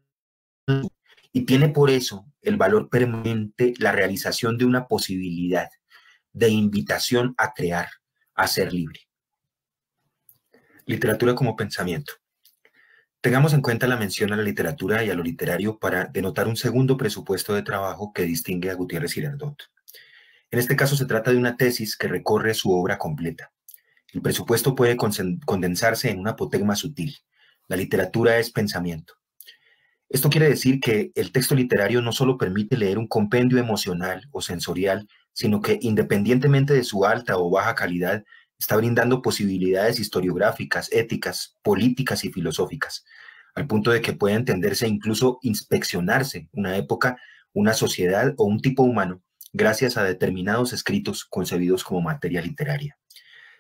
y tiene por eso el valor permanente la realización de una posibilidad de invitación a crear, a ser libre. Literatura como pensamiento. Tengamos en cuenta la mención a la literatura y a lo literario para denotar un segundo presupuesto de trabajo que distingue a Gutiérrez Girardot. En este caso se trata de una tesis que recorre su obra completa. El presupuesto puede condensarse en un apotegma sutil. La literatura es pensamiento. Esto quiere decir que el texto literario no solo permite leer un compendio emocional o sensorial, sino que independientemente de su alta o baja calidad, está brindando posibilidades historiográficas, éticas, políticas y filosóficas, al punto de que puede entenderse e incluso inspeccionarse una época, una sociedad o un tipo humano, gracias a determinados escritos concebidos como materia literaria.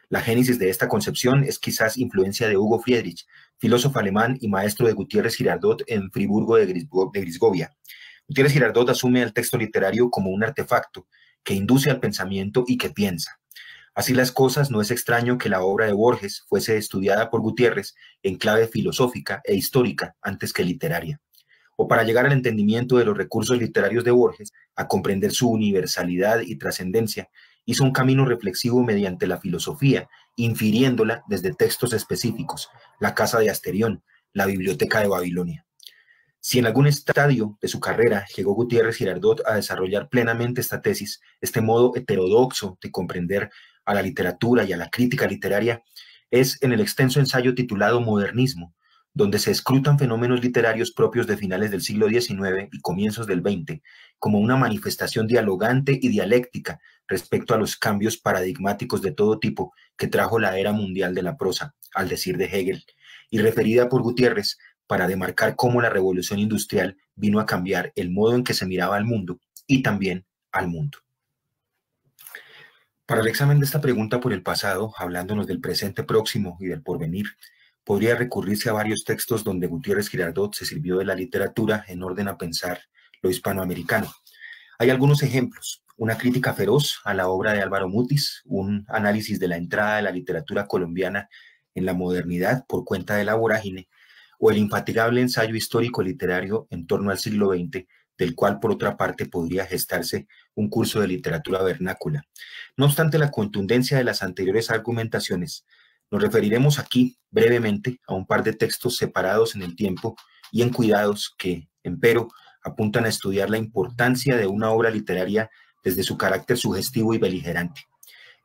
La génesis de esta concepción es quizás influencia de Hugo Friedrich, filósofo alemán y maestro de Gutiérrez Girardot en Friburgo de Brisgovia. Gutiérrez Girardot asume el texto literario como un artefacto que induce al pensamiento y que piensa. Así las cosas, no es extraño que la obra de Borges fuese estudiada por Gutiérrez en clave filosófica e histórica antes que literaria. O para llegar al entendimiento de los recursos literarios de Borges, a comprender su universalidad y trascendencia, hizo un camino reflexivo mediante la filosofía, infiriéndola desde textos específicos, la casa de Asterión, la biblioteca de Babilonia. Si en algún estadio de su carrera llegó Gutiérrez Girardot a desarrollar plenamente esta tesis, este modo heterodoxo de comprender a la literatura y a la crítica literaria, es en el extenso ensayo titulado Modernismo, donde se escrutan fenómenos literarios propios de finales del siglo XIX y comienzos del XX, como una manifestación dialogante y dialéctica respecto a los cambios paradigmáticos de todo tipo que trajo la era mundial de la prosa, al decir de Hegel, y referida por Gutiérrez para demarcar cómo la revolución industrial vino a cambiar el modo en que se miraba al mundo y también al mundo. Para el examen de esta pregunta por el pasado, hablándonos del presente próximo y del porvenir, podría recurrirse a varios textos donde Gutiérrez Girardot se sirvió de la literatura en orden a pensar lo hispanoamericano. Hay algunos ejemplos: una crítica feroz a la obra de Álvaro Mutis, un análisis de la entrada de la literatura colombiana en la modernidad por cuenta de la vorágine, o el infatigable ensayo histórico literario en torno al siglo XX, del cual por otra parte podría gestarse un curso de literatura vernácula. No obstante la contundencia de las anteriores argumentaciones, nos referiremos aquí brevemente a un par de textos separados en el tiempo y en cuidados que, empero, apuntan a estudiar la importancia de una obra literaria desde su carácter sugestivo y beligerante.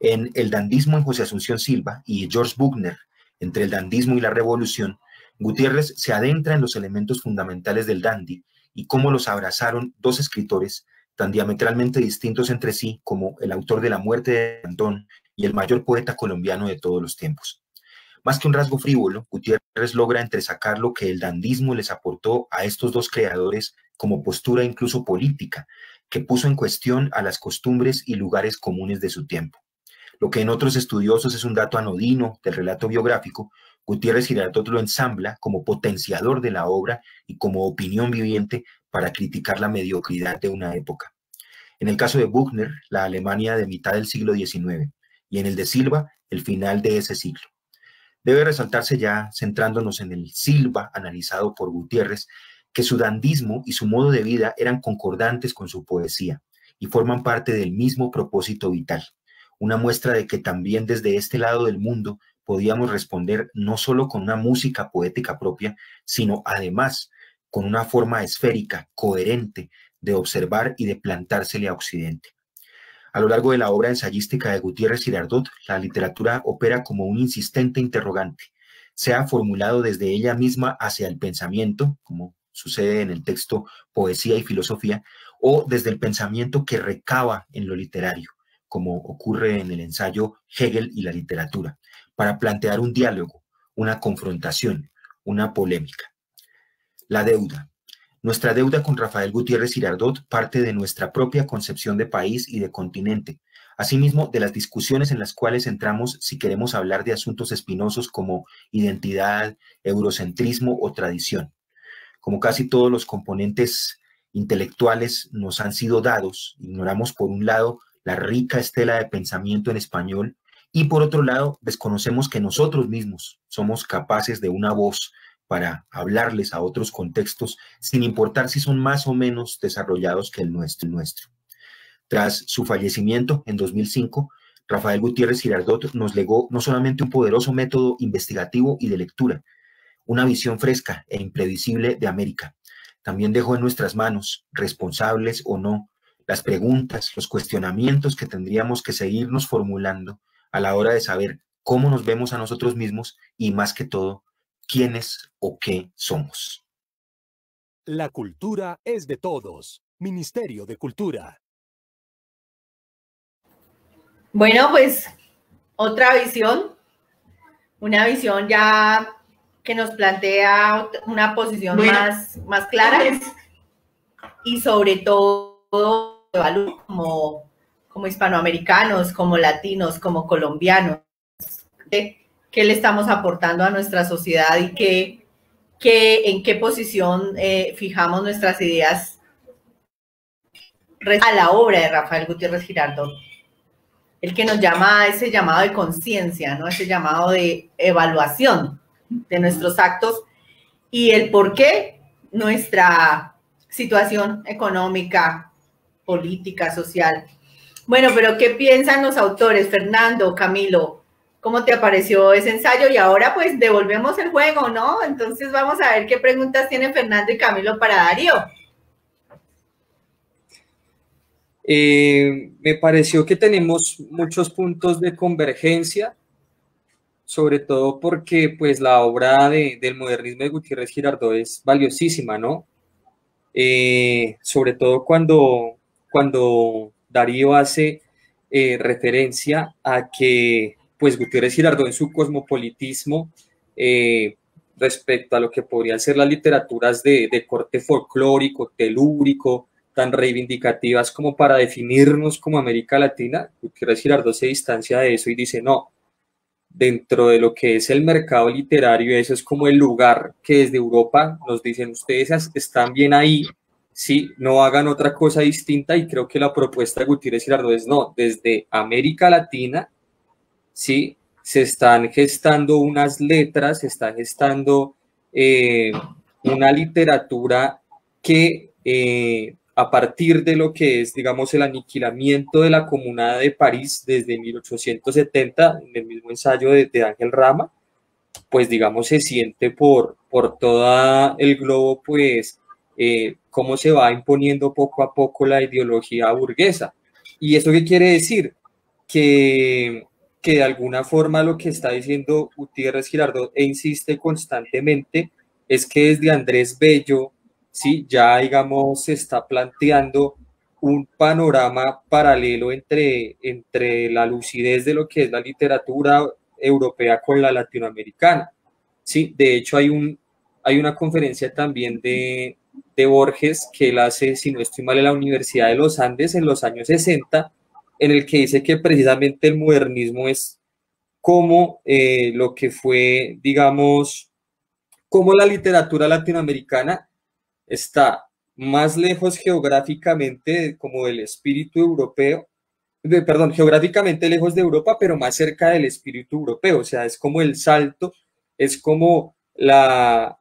En El dandismo en José Asunción Silva y George Buchner, Entre el dandismo y la revolución, Gutiérrez se adentra en los elementos fundamentales del dandy y cómo los abrazaron dos escritores tan diametralmente distintos entre sí como el autor de La muerte de Antón y el mayor poeta colombiano de todos los tiempos. Más que un rasgo frívolo, Gutiérrez logra entresacar lo que el dandismo les aportó a estos dos creadores como postura incluso política, que puso en cuestión a las costumbres y lugares comunes de su tiempo. Lo que en otros estudiosos es un dato anodino del relato biográfico, Gutiérrez Girardot lo ensambla como potenciador de la obra y como opinión viviente para criticar la mediocridad de una época. En el caso de Buchner, la Alemania de mitad del siglo XIX, y en el de Silva, el final de ese siglo. Debe resaltarse ya, centrándonos en el Silva, analizado por Gutiérrez, que su dandismo y su modo de vida eran concordantes con su poesía, y forman parte del mismo propósito vital. Una muestra de que también desde este lado del mundo podíamos responder no solo con una música poética propia, sino además con una forma esférica, coherente, de observar y de plantársele a Occidente. A lo largo de la obra ensayística de Gutiérrez Girardot, la literatura opera como un insistente interrogante, sea formulado desde ella misma hacia el pensamiento, como sucede en el texto Poesía y Filosofía, o desde el pensamiento que recaba en lo literario, como ocurre en el ensayo Hegel y la literatura, para plantear un diálogo, una confrontación, una polémica. La deuda. Nuestra deuda con Rafael Gutiérrez Girardot parte de nuestra propia concepción de país y de continente, asimismo de las discusiones en las cuales entramos si queremos hablar de asuntos espinosos como identidad, eurocentrismo o tradición. Como casi todos los componentes intelectuales nos han sido dados, ignoramos por un lado la rica estela de pensamiento en español y por otro lado desconocemos que nosotros mismos somos capaces de una voz para hablarles a otros contextos sin importar si son más o menos desarrollados que el nuestro. Tras su fallecimiento en 2005, Rafael Gutiérrez Girardot nos legó no solamente un poderoso método investigativo y de lectura, una visión fresca e imprevisible de América. También dejó en nuestras manos, responsables o no, las preguntas, los cuestionamientos que tendríamos que seguirnos formulando a la hora de saber cómo nos vemos a nosotros mismos y, más que todo, quiénes o qué somos. La cultura es de todos. Ministerio de Cultura. Bueno, pues otra visión, una visión ya que nos plantea una posición más clara y sobre todo de valor como hispanoamericanos, como latinos, como colombianos, qué le estamos aportando a nuestra sociedad y en qué posición fijamos nuestras ideas a la obra de Rafael Gutiérrez Girardot. El que nos llama a ese llamado de conciencia, ¿no? Ese llamado de evaluación de nuestros actos y el por qué nuestra situación económica, política, social. Bueno, pero ¿qué piensan los autores? Fernando, Camilo, ¿cómo te apareció ese ensayo? Y ahora pues devolvemos el juego, ¿no? Entonces vamos a ver qué preguntas tienen Fernando y Camilo para Darío. Me pareció que tenemos muchos puntos de convergencia, sobre todo porque pues la obra del modernismo de Gutiérrez Girardot es valiosísima, ¿no? Sobre todo cuando Darío hace referencia a que pues Gutiérrez Girardot en su cosmopolitismo respecto a lo que podrían ser las literaturas de corte folclórico, telúrico, tan reivindicativas como para definirnos como América Latina, Gutiérrez Girardot se distancia de eso y dice, no, dentro de lo que es el mercado literario, eso es como el lugar que desde Europa nos dicen, ustedes están bien ahí, sí, no hagan otra cosa distinta, y creo que la propuesta de Gutiérrez Girardot es, no, desde América Latina, sí, se están gestando unas letras, se está gestando una literatura que a partir de lo que es, digamos, el aniquilamiento de la Comuna de París desde 1870, en el mismo ensayo de Ángel Rama, pues, digamos, se siente por todo el globo, pues, cómo se va imponiendo poco a poco la ideología burguesa. ¿Y eso qué quiere decir? Que de alguna forma lo que está diciendo Gutiérrez Girardot e insiste constantemente es que desde Andrés Bello, sí, ya digamos se está planteando un panorama paralelo entre la lucidez de lo que es la literatura europea con la latinoamericana. Sí, de hecho hay una conferencia también de Borges que él hace, si no estoy mal, en la Universidad de los Andes en los años 60, en el que dice que precisamente el modernismo es como lo que fue, digamos, como la literatura latinoamericana está más lejos geográficamente como del espíritu europeo, perdón, geográficamente lejos de Europa, pero más cerca del espíritu europeo, o sea, es como el salto, es como la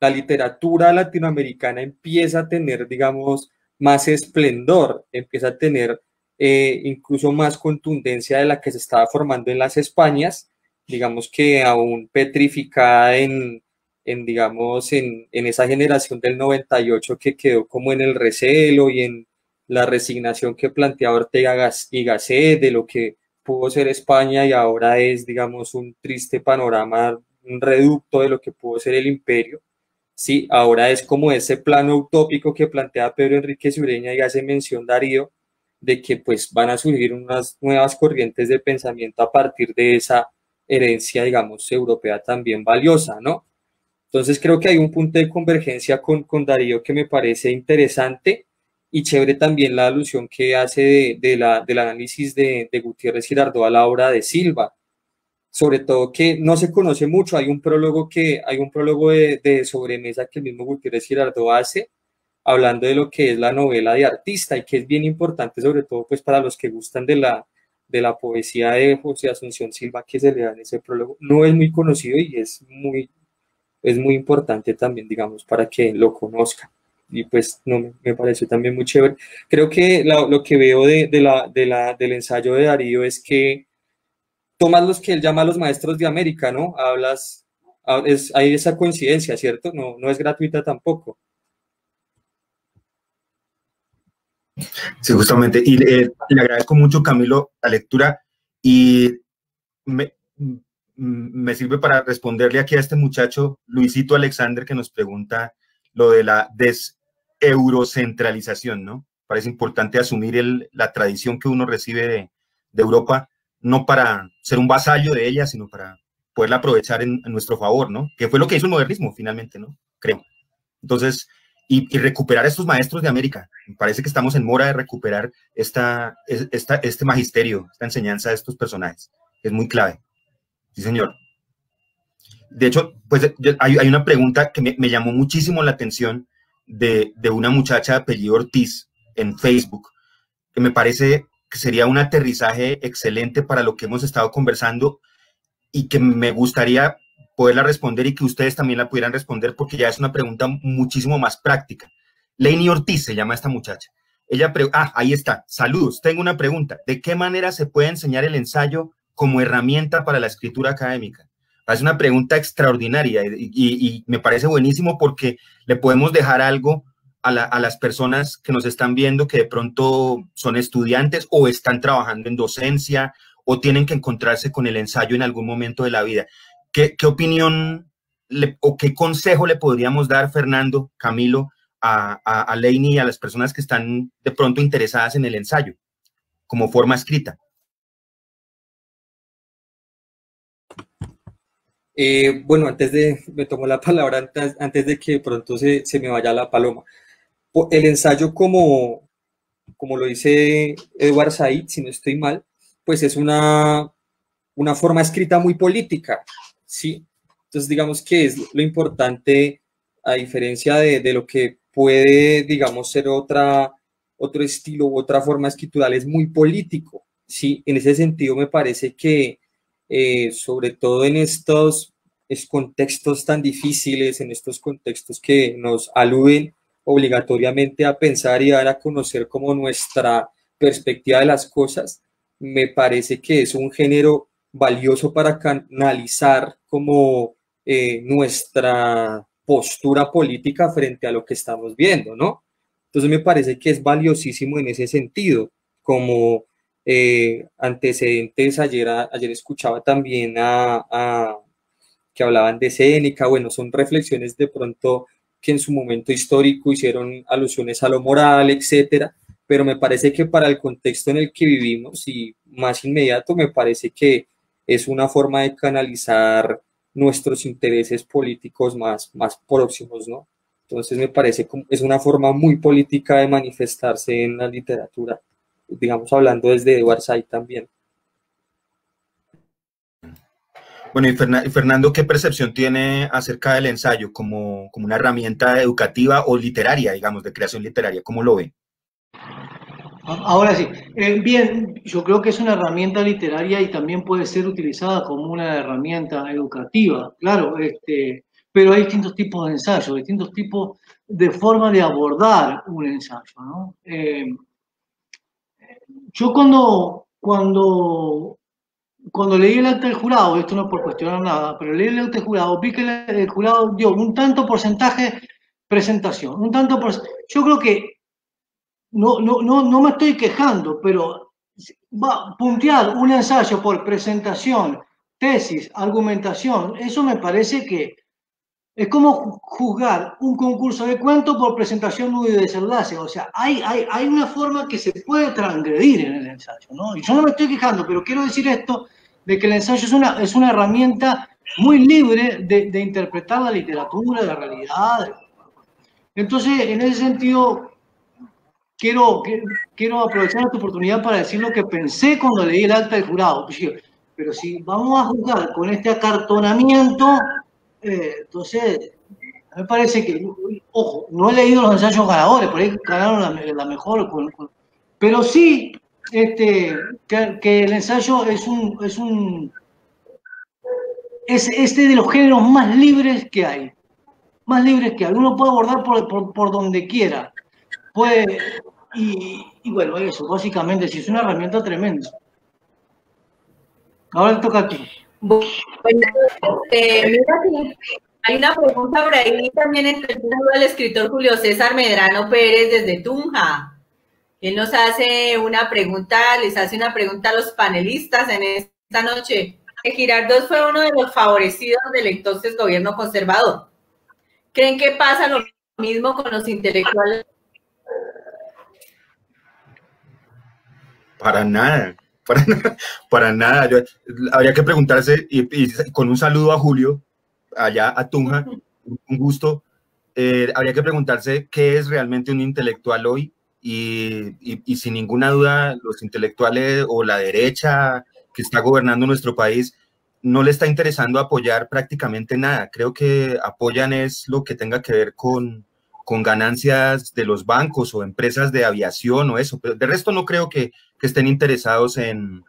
literatura latinoamericana empieza a tener, digamos, más esplendor, empieza a tener incluso más contundencia de la que se estaba formando en las Españas, digamos que aún petrificada digamos, en esa generación del 98 que quedó como en el recelo y en la resignación que planteaba Ortega y Gasset de lo que pudo ser España, y ahora es, digamos, un triste panorama, un reducto de lo que pudo ser el imperio. Sí, ahora es como ese plano utópico que plantea Pedro Enríquez Ureña y hace mención Darío, de que pues van a surgir unas nuevas corrientes de pensamiento a partir de esa herencia, digamos, europea también valiosa, ¿no? Entonces creo que hay un punto de convergencia con Darío que me parece interesante, y chévere también la alusión que hace del análisis de Gutiérrez Girardot a la obra de Silva, sobre todo que no se conoce mucho. Hay un prólogo de sobremesa que el mismo Gutiérrez Girardot hace, hablando de lo que es la novela de artista, y que es bien importante, sobre todo pues para los que gustan de la poesía de José Asunción Silva, que se le da en ese prólogo. No es muy conocido y es muy importante también, digamos, para que lo conozcan. Y pues no, me pareció también muy chévere. Creo que lo que veo del ensayo de Darío es que tomas los que él llama los maestros de América, ¿no? Hay esa coincidencia, ¿cierto? No es gratuita tampoco. Sí, justamente. Y le agradezco mucho, Camilo, la lectura, y me sirve para responderle aquí a este muchacho, Luisito Alexander, que nos pregunta lo de la deseurocentralización, ¿no? Parece importante asumir la tradición que uno recibe de Europa, no para ser un vasallo de ella, sino para poderla aprovechar en nuestro favor, ¿no? Que fue lo que hizo el modernismo, finalmente, ¿no? Creo. Entonces, y recuperar a estos maestros de América. Me parece que estamos en mora de recuperar este magisterio, esta enseñanza de estos personajes. Es muy clave. Sí, señor. De hecho, pues hay una pregunta que me llamó muchísimo la atención de una muchacha de apellido Ortiz en Facebook, que me parece que sería un aterrizaje excelente para lo que hemos estado conversando, y que me gustaría poderla responder y que ustedes también la pudieran responder, porque ya es una pregunta muchísimo más práctica. Lainey Ortiz se llama esta muchacha. Ahí está. Saludos. Tengo una pregunta. ¿De qué manera se puede enseñar el ensayo como herramienta para la escritura académica? Es una pregunta extraordinaria y me parece buenísimo, porque le podemos dejar algo a las personas que nos están viendo, que de pronto son estudiantes o están trabajando en docencia o tienen que encontrarse con el ensayo en algún momento de la vida. ¿Qué opinión o qué consejo le podríamos dar, Fernando, Camilo, a Lainey y a las personas que están de pronto interesadas en el ensayo como forma escrita? Bueno, me tomo la palabra antes de que de pronto se me vaya la paloma. El ensayo, como lo dice Edward Said, si no estoy mal, pues es una forma escrita muy política, ¿sí? Entonces, digamos que es lo importante, a diferencia de lo que puede, digamos, ser otro estilo u otra forma escritural, es muy político, ¿sí? En ese sentido, me parece que sobre todo en estos contextos tan difíciles, en estos contextos que nos aluden obligatoriamente a pensar y dar a conocer como nuestra perspectiva de las cosas, me parece que es un género valioso para canalizar como nuestra postura política frente a lo que estamos viendo, ¿no? Entonces me parece que es valiosísimo en ese sentido. Como antecedentes, ayer escuchaba también que hablaban de Séneca. Bueno, son reflexiones de pronto que en su momento histórico hicieron alusiones a lo moral, etcétera, pero me parece que para el contexto en el que vivimos y más inmediato, me parece que es una forma de canalizar nuestros intereses políticos más próximos, ¿no? Entonces me parece que es una forma muy política de manifestarse en la literatura, digamos, hablando desde Edward Said también. Bueno, y Fernando, ¿qué percepción tiene acerca del ensayo como una herramienta educativa o literaria, digamos, de creación literaria? ¿Cómo lo ve? Ahora sí. Bien, yo creo que es una herramienta literaria y también puede ser utilizada como una herramienta educativa, claro, pero hay distintos tipos de ensayos, distintos tipos de forma de abordar un ensayo, ¿no? Yo cuando leí el acta del jurado, esto no es por cuestionar nada, pero leí el acta del jurado, vi que el jurado dio un tanto porcentaje presentación, un tanto yo creo que no me estoy quejando, pero puntear un ensayo por presentación, tesis, argumentación, eso me parece que es como juzgar un concurso de cuento por presentación, nudo y desenlace. O sea, hay una forma que se puede transgredir en el ensayo, ¿no? Y yo no me estoy quejando, pero quiero decir esto, de que el ensayo es una herramienta muy libre de interpretar la literatura, la realidad. Entonces, en ese sentido, quiero aprovechar esta oportunidad para decir lo que pensé cuando leí el acta del jurado. Pero si vamos a juzgar con este acartonamiento, entonces me parece que, ojo, no he leído los ensayos ganadores, por ahí ganaron la mejor, pero sí que el ensayo es de los géneros más libres que hay. Más libres que hay. Uno puede abordar por donde quiera. Y bueno, eso, básicamente, sí, es una herramienta tremenda. Ahora toca a ti. Bueno, mira, hay una pregunta por ahí también entre el escritor Julio César Medrano Pérez desde Tunja. Él nos hace una pregunta, les hace una pregunta a los panelistas en esta noche. Girardot fue uno de los favorecidos del entonces gobierno conservador. ¿Creen que pasa lo mismo con los intelectuales? Para nada. Para nada. Habría que preguntarse, y con un saludo a Julio, allá a Tunja, un gusto, habría que preguntarse qué es realmente un intelectual hoy, y sin ninguna duda los intelectuales o la derecha que está gobernando nuestro país no le está interesando apoyar prácticamente nada. Creo que apoyan es lo que tenga que ver con ganancias de los bancos o empresas de aviación o eso, pero de resto no creo que estén interesados en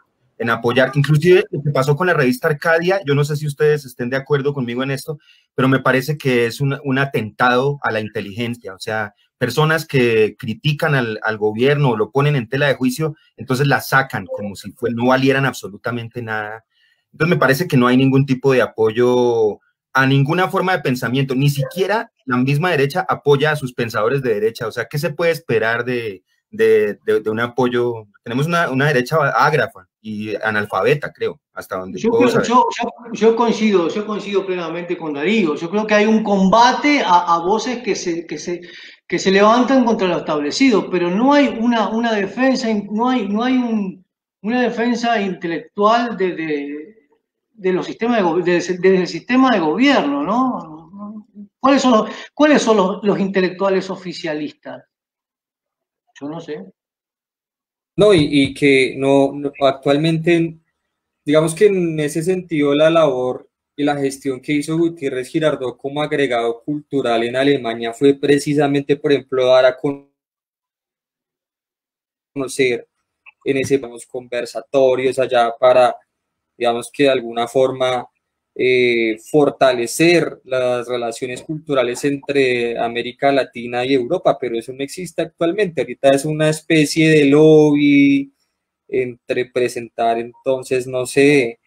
apoyar. Inclusive lo que pasó con la revista Arcadia, yo no sé si ustedes estén de acuerdo conmigo en esto, pero me parece que es un atentado a la inteligencia. O sea, personas que critican al gobierno o lo ponen en tela de juicio, entonces la sacan como si no valieran absolutamente nada. Entonces me parece que no hay ningún tipo de apoyo a ninguna forma de pensamiento, ni siquiera la misma derecha apoya a sus pensadores de derecha. O sea, ¿qué se puede esperar de un apoyo? Tenemos una derecha ágrafa y analfabeta, creo, hasta donde yo coincido plenamente con Darío. Yo creo que hay un combate a voces que se levantan contra lo establecido, pero no hay una defensa, una defensa intelectual de los sistemas desde el sistema de gobierno, ¿no? ¿Cuáles son los intelectuales oficialistas? Yo no sé. No, y que actualmente, digamos que en ese sentido la labor y la gestión que hizo Gutiérrez Girardot como agregado cultural en Alemania fue precisamente, por ejemplo, dar a conocer en ese conversatorios allá para, digamos que de alguna forma fortalecer las relaciones culturales entre América Latina y Europa, pero eso no existe actualmente. Ahorita es una especie de lobby entre presentar, entonces, no sé,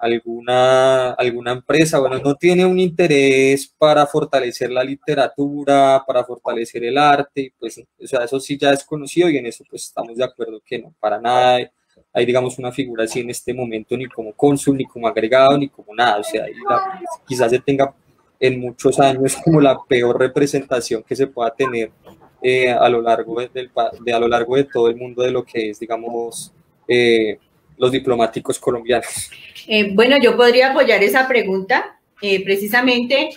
alguna empresa, bueno, no tiene un interés para fortalecer la literatura, para fortalecer el arte, y pues, o sea, eso sí ya es conocido, y en eso pues estamos de acuerdo que no, para nada hay, digamos, una figura así en este momento, ni como cónsul, ni como agregado, ni como nada. O sea, quizás se tenga en muchos años como la peor representación que se pueda tener a lo largo de todo el mundo de lo que es, digamos, los diplomáticos colombianos. Bueno, yo podría apoyar esa pregunta. Precisamente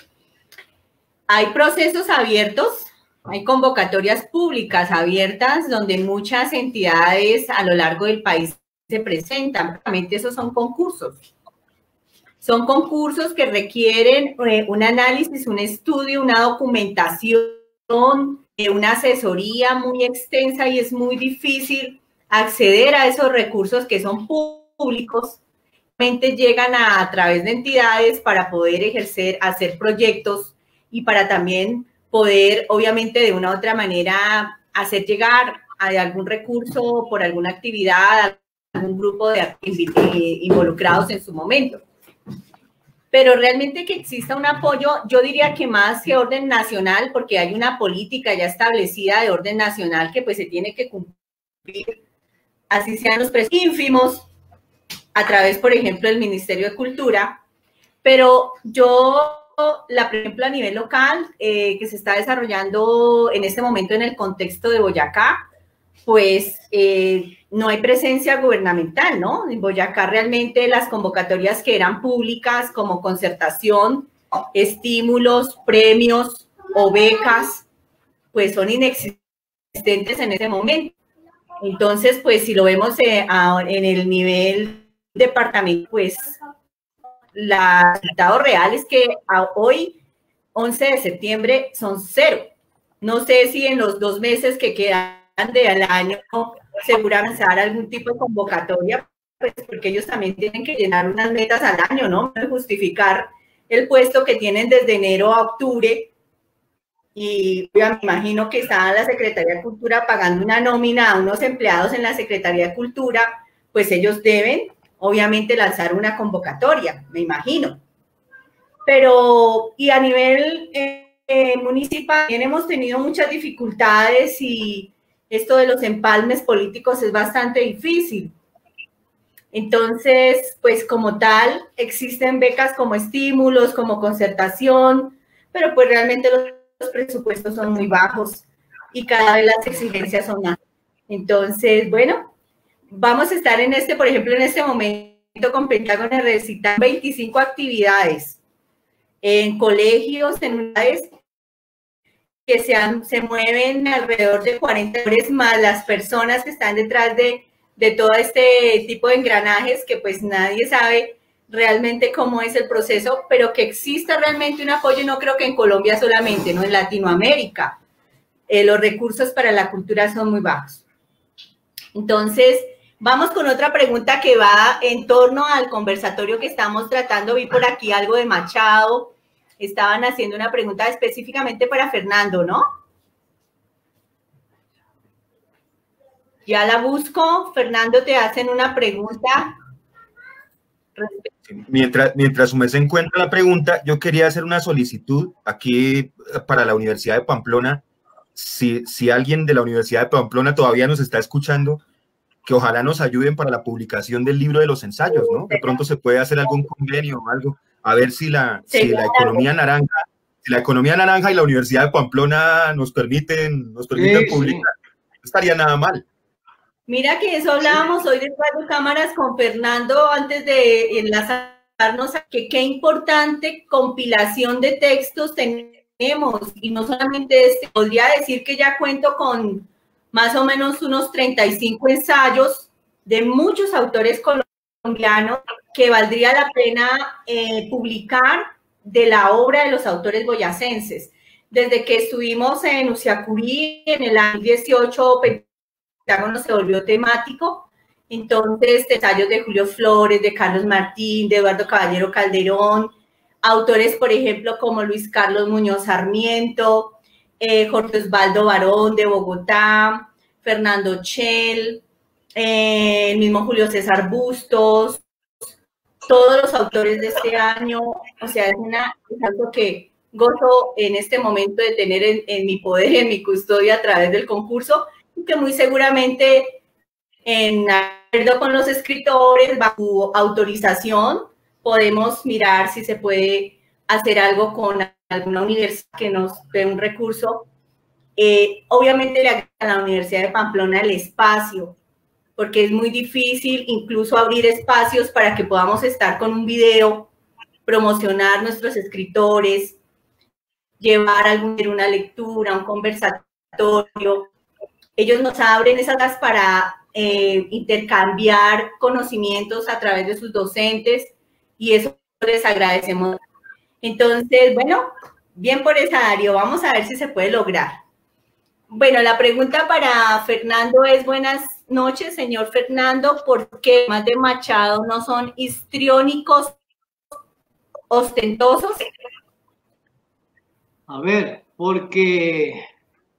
hay procesos abiertos, hay convocatorias públicas abiertas donde muchas entidades a lo largo del país se presentan. Realmente esos son concursos. Son concursos que requieren un análisis, un estudio, una documentación, una asesoría muy extensa, y es muy difícil acceder a esos recursos que son públicos. Llegan a través de entidades para poder ejercer, hacer proyectos y para también poder, obviamente, de una u otra manera hacer llegar a algún recurso por alguna actividad, a algún grupo de involucrados en su momento. Pero realmente que exista un apoyo, yo diría que más que orden nacional, porque hay una política ya establecida de orden nacional que pues se tiene que cumplir, así sean los precios ínfimos, a través, por ejemplo, del Ministerio de Cultura. Pero yo, por ejemplo, a nivel local, que se está desarrollando en este momento en el contexto de Boyacá, pues no hay presencia gubernamental, ¿no? En Boyacá realmente las convocatorias que eran públicas como concertación, estímulos, premios o becas, pues son inexistentes en ese momento. Entonces, pues si lo vemos en el nivel departamental, pues el resultado real es que hoy, 11 de septiembre, son 0. No sé si en los 2 meses que quedan del año se pueda lanzar algún tipo de convocatoria, pues porque ellos también tienen que llenar unas metas al año, ¿no? Justificar el puesto que tienen desde enero a octubre. Y yo me imagino que está la Secretaría de Cultura pagando una nómina a unos empleados en la Secretaría de Cultura, pues ellos deben, obviamente, lanzar una convocatoria, me imagino. Pero, y a nivel municipal, también hemos tenido muchas dificultades y esto de los empalmes políticos es bastante difícil. Entonces, pues como tal, existen becas como estímulos, como concertación, pero pues realmente los presupuestos son muy bajos y cada vez las exigencias son más. Entonces, bueno, vamos a estar por ejemplo, en este momento con Pentágono recitando 25 actividades en colegios, en unidades que se mueven alrededor de 40 horas, más las personas que están detrás de todo este tipo de engranajes que pues nadie sabe realmente cómo es el proceso, pero que exista realmente un apoyo, no creo que en Colombia solamente, no en Latinoamérica. Los recursos para la cultura son muy bajos. Entonces, vamos con otra pregunta que va en torno al conversatorio que estamos tratando. Vi por aquí algo de Machado. Estaban haciendo una pregunta específicamente para Fernando, ¿no? Ya la busco. Fernando, te hacen una pregunta. Mientras su mesa encuentra la pregunta, yo quería hacer una solicitud aquí para la Universidad de Pamplona. Si alguien de la Universidad de Pamplona todavía nos está escuchando, que ojalá nos ayuden para la publicación del libro de los ensayos, ¿no? De pronto se puede hacer algún convenio o algo, a ver si la economía naranja, y la Universidad de Pamplona nos permiten publicar. No estaría nada mal. Mira que eso hablábamos hoy detrás de cámaras con Fernando antes de enlazarnos a que qué importante compilación de textos tenemos, y no solamente podría decir que ya cuento con más o menos unos 35 ensayos de muchos autores colombianos que valdría la pena publicar de la obra de los autores boyacenses. Desde que estuvimos en Usiacurí en el año 18, Pentágono se volvió temático. Entonces, ensayos de Julio Flores, de Carlos Martín, de Eduardo Caballero Calderón, autores, por ejemplo, como Luis Carlos Muñoz Sarmiento, Jorge Osvaldo Barón de Bogotá, Fernando Chel, el mismo Julio César Bustos, todos los autores de este año. O sea, es algo que gozo en este momento de tener en mi poder, en mi custodia a través del concurso, y que muy seguramente, en acuerdo con los escritores, bajo autorización, podemos mirar si se puede hacer algo con alguna universidad que nos dé un recurso. Obviamente le agrega a la Universidad de Pamplona el espacio, porque es muy difícil incluso abrir espacios para que podamos estar con un video, promocionar nuestros escritores, llevar una lectura, un conversatorio. Ellos nos abren esas salas para intercambiar conocimientos a través de sus docentes, y eso les agradecemos. Entonces, bueno, bien por esa, Darío. Vamos a ver si se puede lograr. Bueno, la pregunta para Fernando es: buenas noches, señor Fernando. ¿Por qué más de Machado no son histriónicos ostentosos? A ver, porque,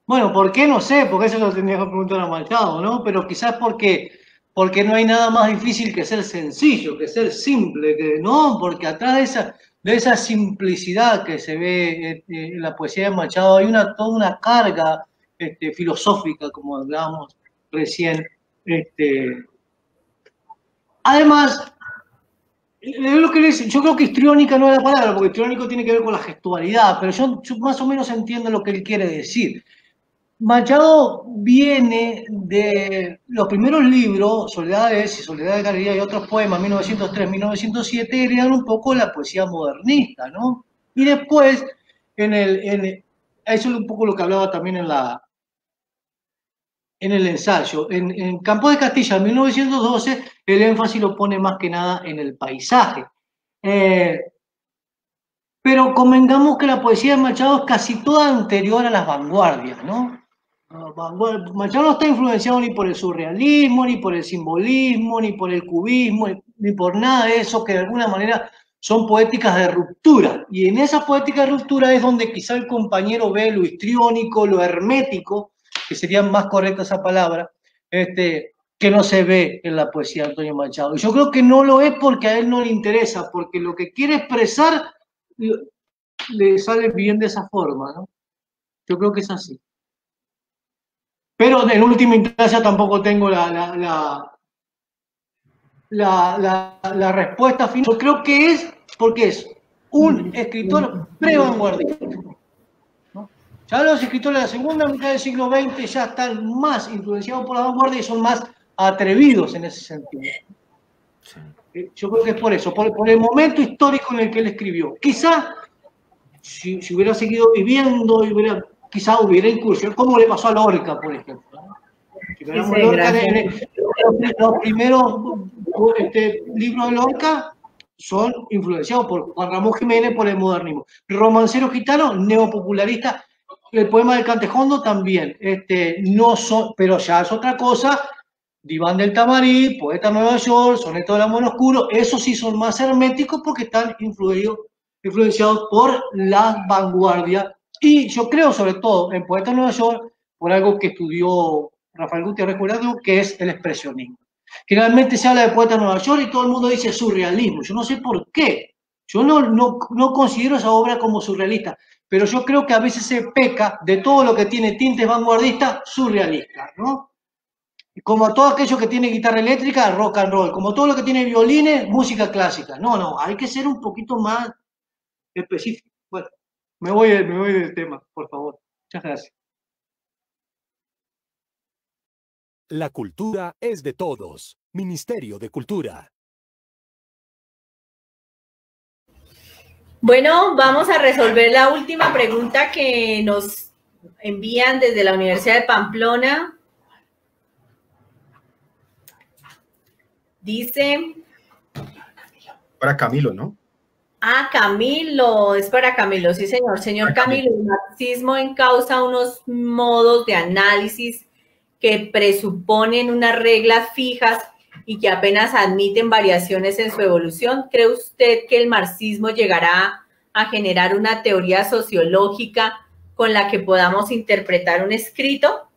bueno, ¿por qué? No sé, porque eso lo tendría que preguntar a Machado, ¿no? Pero quizás porque no hay nada más difícil que ser sencillo, que ser simple, ¿no? Porque atrás de esa simplicidad que se ve en la poesía de Machado hay toda una carga filosófica, como hablábamos recién. Además, yo creo que histriónica no es la palabra, porque histriónico tiene que ver con la gestualidad, pero yo más o menos entiendo lo que él quiere decir. Machado viene de los primeros libros, Soledades y Soledad de Galería y otros poemas, 1903-1907, heredan un poco la poesía modernista, ¿no? Y después, eso es un poco lo que hablaba también en el ensayo. En Campo de Castilla, en 1912, el énfasis lo pone más que nada en el paisaje. Pero convengamos que la poesía de Machado es casi toda anterior a las vanguardias, ¿no? Machado no está influenciado ni por el surrealismo, ni por el simbolismo, ni por el cubismo, ni por nada de eso que de alguna manera son poéticas de ruptura. Y en esa poética de ruptura es donde quizá el compañero ve lo histriónico, lo hermético, que sería más correcta esa palabra, que no se ve en la poesía de Antonio Machado. Y yo creo que no lo es porque a él no le interesa, porque lo que quiere expresar le sale bien de esa forma, ¿no? Yo creo que es así. Pero en última instancia tampoco tengo la respuesta final. Yo creo que es porque es un escritor pre-vanguardista, ¿no? Ya los escritores de la segunda mitad del siglo XX ya están más influenciados por la vanguardia y son más atrevidos en ese sentido. Yo creo que es por eso, por el momento histórico en el que él escribió. Quizá si hubiera seguido viviendo, quizá hubiera incursionado, como le pasó a Lorca, por ejemplo, ¿no? Si Lorca, los primeros libros de Lorca son influenciados por Juan Ramón Jiménez, por el modernismo. Romancero gitano, neopopularista. El poema del Cantejondo también. No son, pero ya es otra cosa. Diván del Tamarí, Poeta de Nueva York, Soneto del Amor Oscuro, esos sí son más herméticos porque están influenciados por la vanguardia. Y yo creo, sobre todo, en Poeta de Nueva York, por algo que estudió Rafael Gutiérrez Jurado, que es el expresionismo. Generalmente se habla de Poeta de Nueva York y todo el mundo dice surrealismo. Yo no sé por qué. Yo no considero esa obra como surrealista, pero yo creo que a veces se peca de todo lo que tiene tintes vanguardistas surrealistas, ¿no? Como todo aquello que tiene guitarra eléctrica, rock and roll. Como todo lo que tiene violines, música clásica. No, hay que ser un poquito más específico. Bueno, me voy del tema, por favor. Muchas gracias. La cultura es de todos. Ministerio de Cultura. Bueno, vamos a resolver la última pregunta que nos envían desde la Universidad de Pamplona. Dice... Para Camilo, ¿no? Ah, Camilo, es para Camilo, sí señor. Señor Camilo, el marxismo encausa unos modos de análisis que presuponen unas reglas fijas y que apenas admiten variaciones en su evolución. ¿Cree usted que el marxismo llegará a generar una teoría sociológica con la que podamos interpretar un escrito?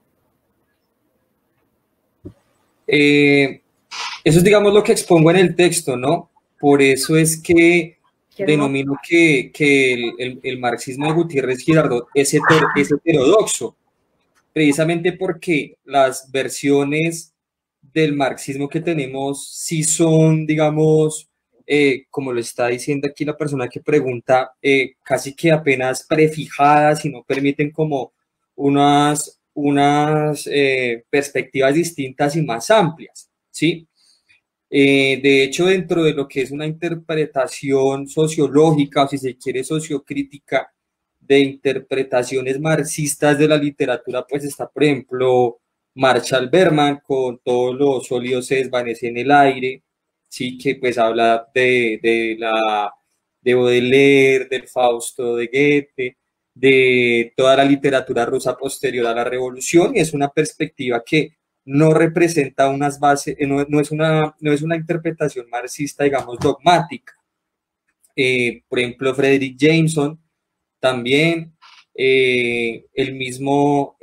Eso es, digamos, lo que expongo en el texto, ¿no? Por eso es que denomino que el marxismo de Gutiérrez Girardot es heterodoxo, precisamente porque las versiones del marxismo que tenemos sí son, digamos, como lo está diciendo aquí la persona que pregunta, casi que apenas prefijadas y no permiten como unas perspectivas distintas y más amplias, ¿sí? De hecho, dentro de lo que es una interpretación sociológica, o si se quiere sociocrítica, de interpretaciones marxistas de la literatura, pues está, por ejemplo, Marshall Berman, con Todos los sólidos se desvanece en el aire, sí, que pues habla de Baudelaire, del Fausto de Goethe, de toda la literatura rusa posterior a la revolución, y es una perspectiva que no representa unas bases, no es una interpretación marxista, digamos, dogmática. Por ejemplo, Frederick Jameson también, el mismo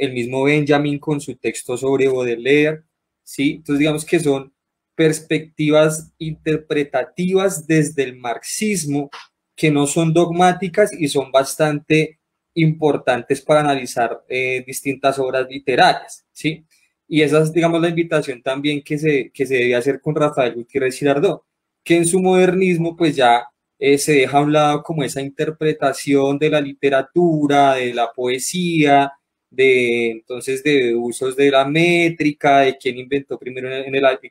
Benjamin con su texto sobre Baudelaire, ¿sí? Entonces digamos que son perspectivas interpretativas desde el marxismo que no son dogmáticas y son bastante importantes para analizar distintas obras literarias, ¿sí? Y esa es, digamos, la invitación también que se debe hacer con Rafael Gutiérrez Girardot, que en su modernismo pues ya se deja a un lado como esa interpretación de la literatura, de la poesía, entonces de usos de la métrica, de quién inventó primero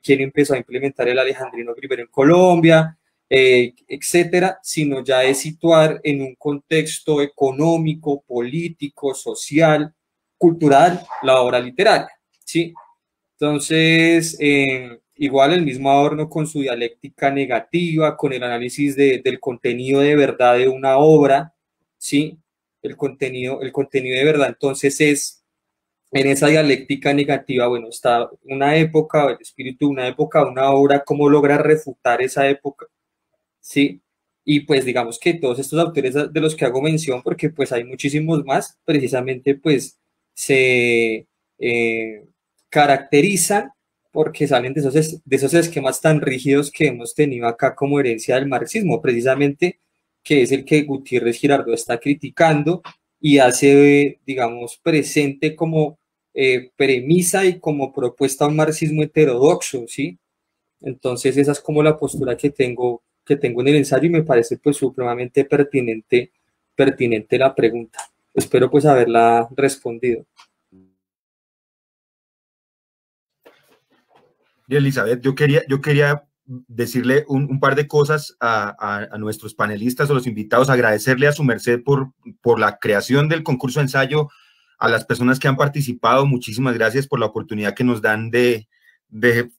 quién empezó a implementar el alejandrino primero en Colombia, etcétera, sino ya de situar en un contexto económico, político, social, cultural, la obra literaria, ¿sí? Entonces, igual el mismo Adorno con su dialéctica negativa, con el análisis del contenido de verdad de una obra, ¿sí? El contenido de verdad, entonces es, en esa dialéctica negativa, bueno, está una época, el espíritu de una época, una obra, cómo logra refutar esa época, ¿sí? Y pues digamos que todos estos autores de los que hago mención, porque pues hay muchísimos más, precisamente pues se caracterizan porque salen de esos esquemas tan rígidos que hemos tenido acá como herencia del marxismo, precisamente que es el que Gutiérrez Girardot está criticando y hace, digamos, presente como premisa y como propuesta a un marxismo heterodoxo, ¿sí? Entonces esa es como la postura que tengo en el ensayo y me parece pues supremamente pertinente la pregunta. Espero pues haberla respondido. Y Elizabeth, yo quería decirle un par de cosas a nuestros panelistas o los invitados, agradecerle a su merced por la creación del concurso de ensayo, a las personas que han participado, muchísimas gracias por la oportunidad que nos dan de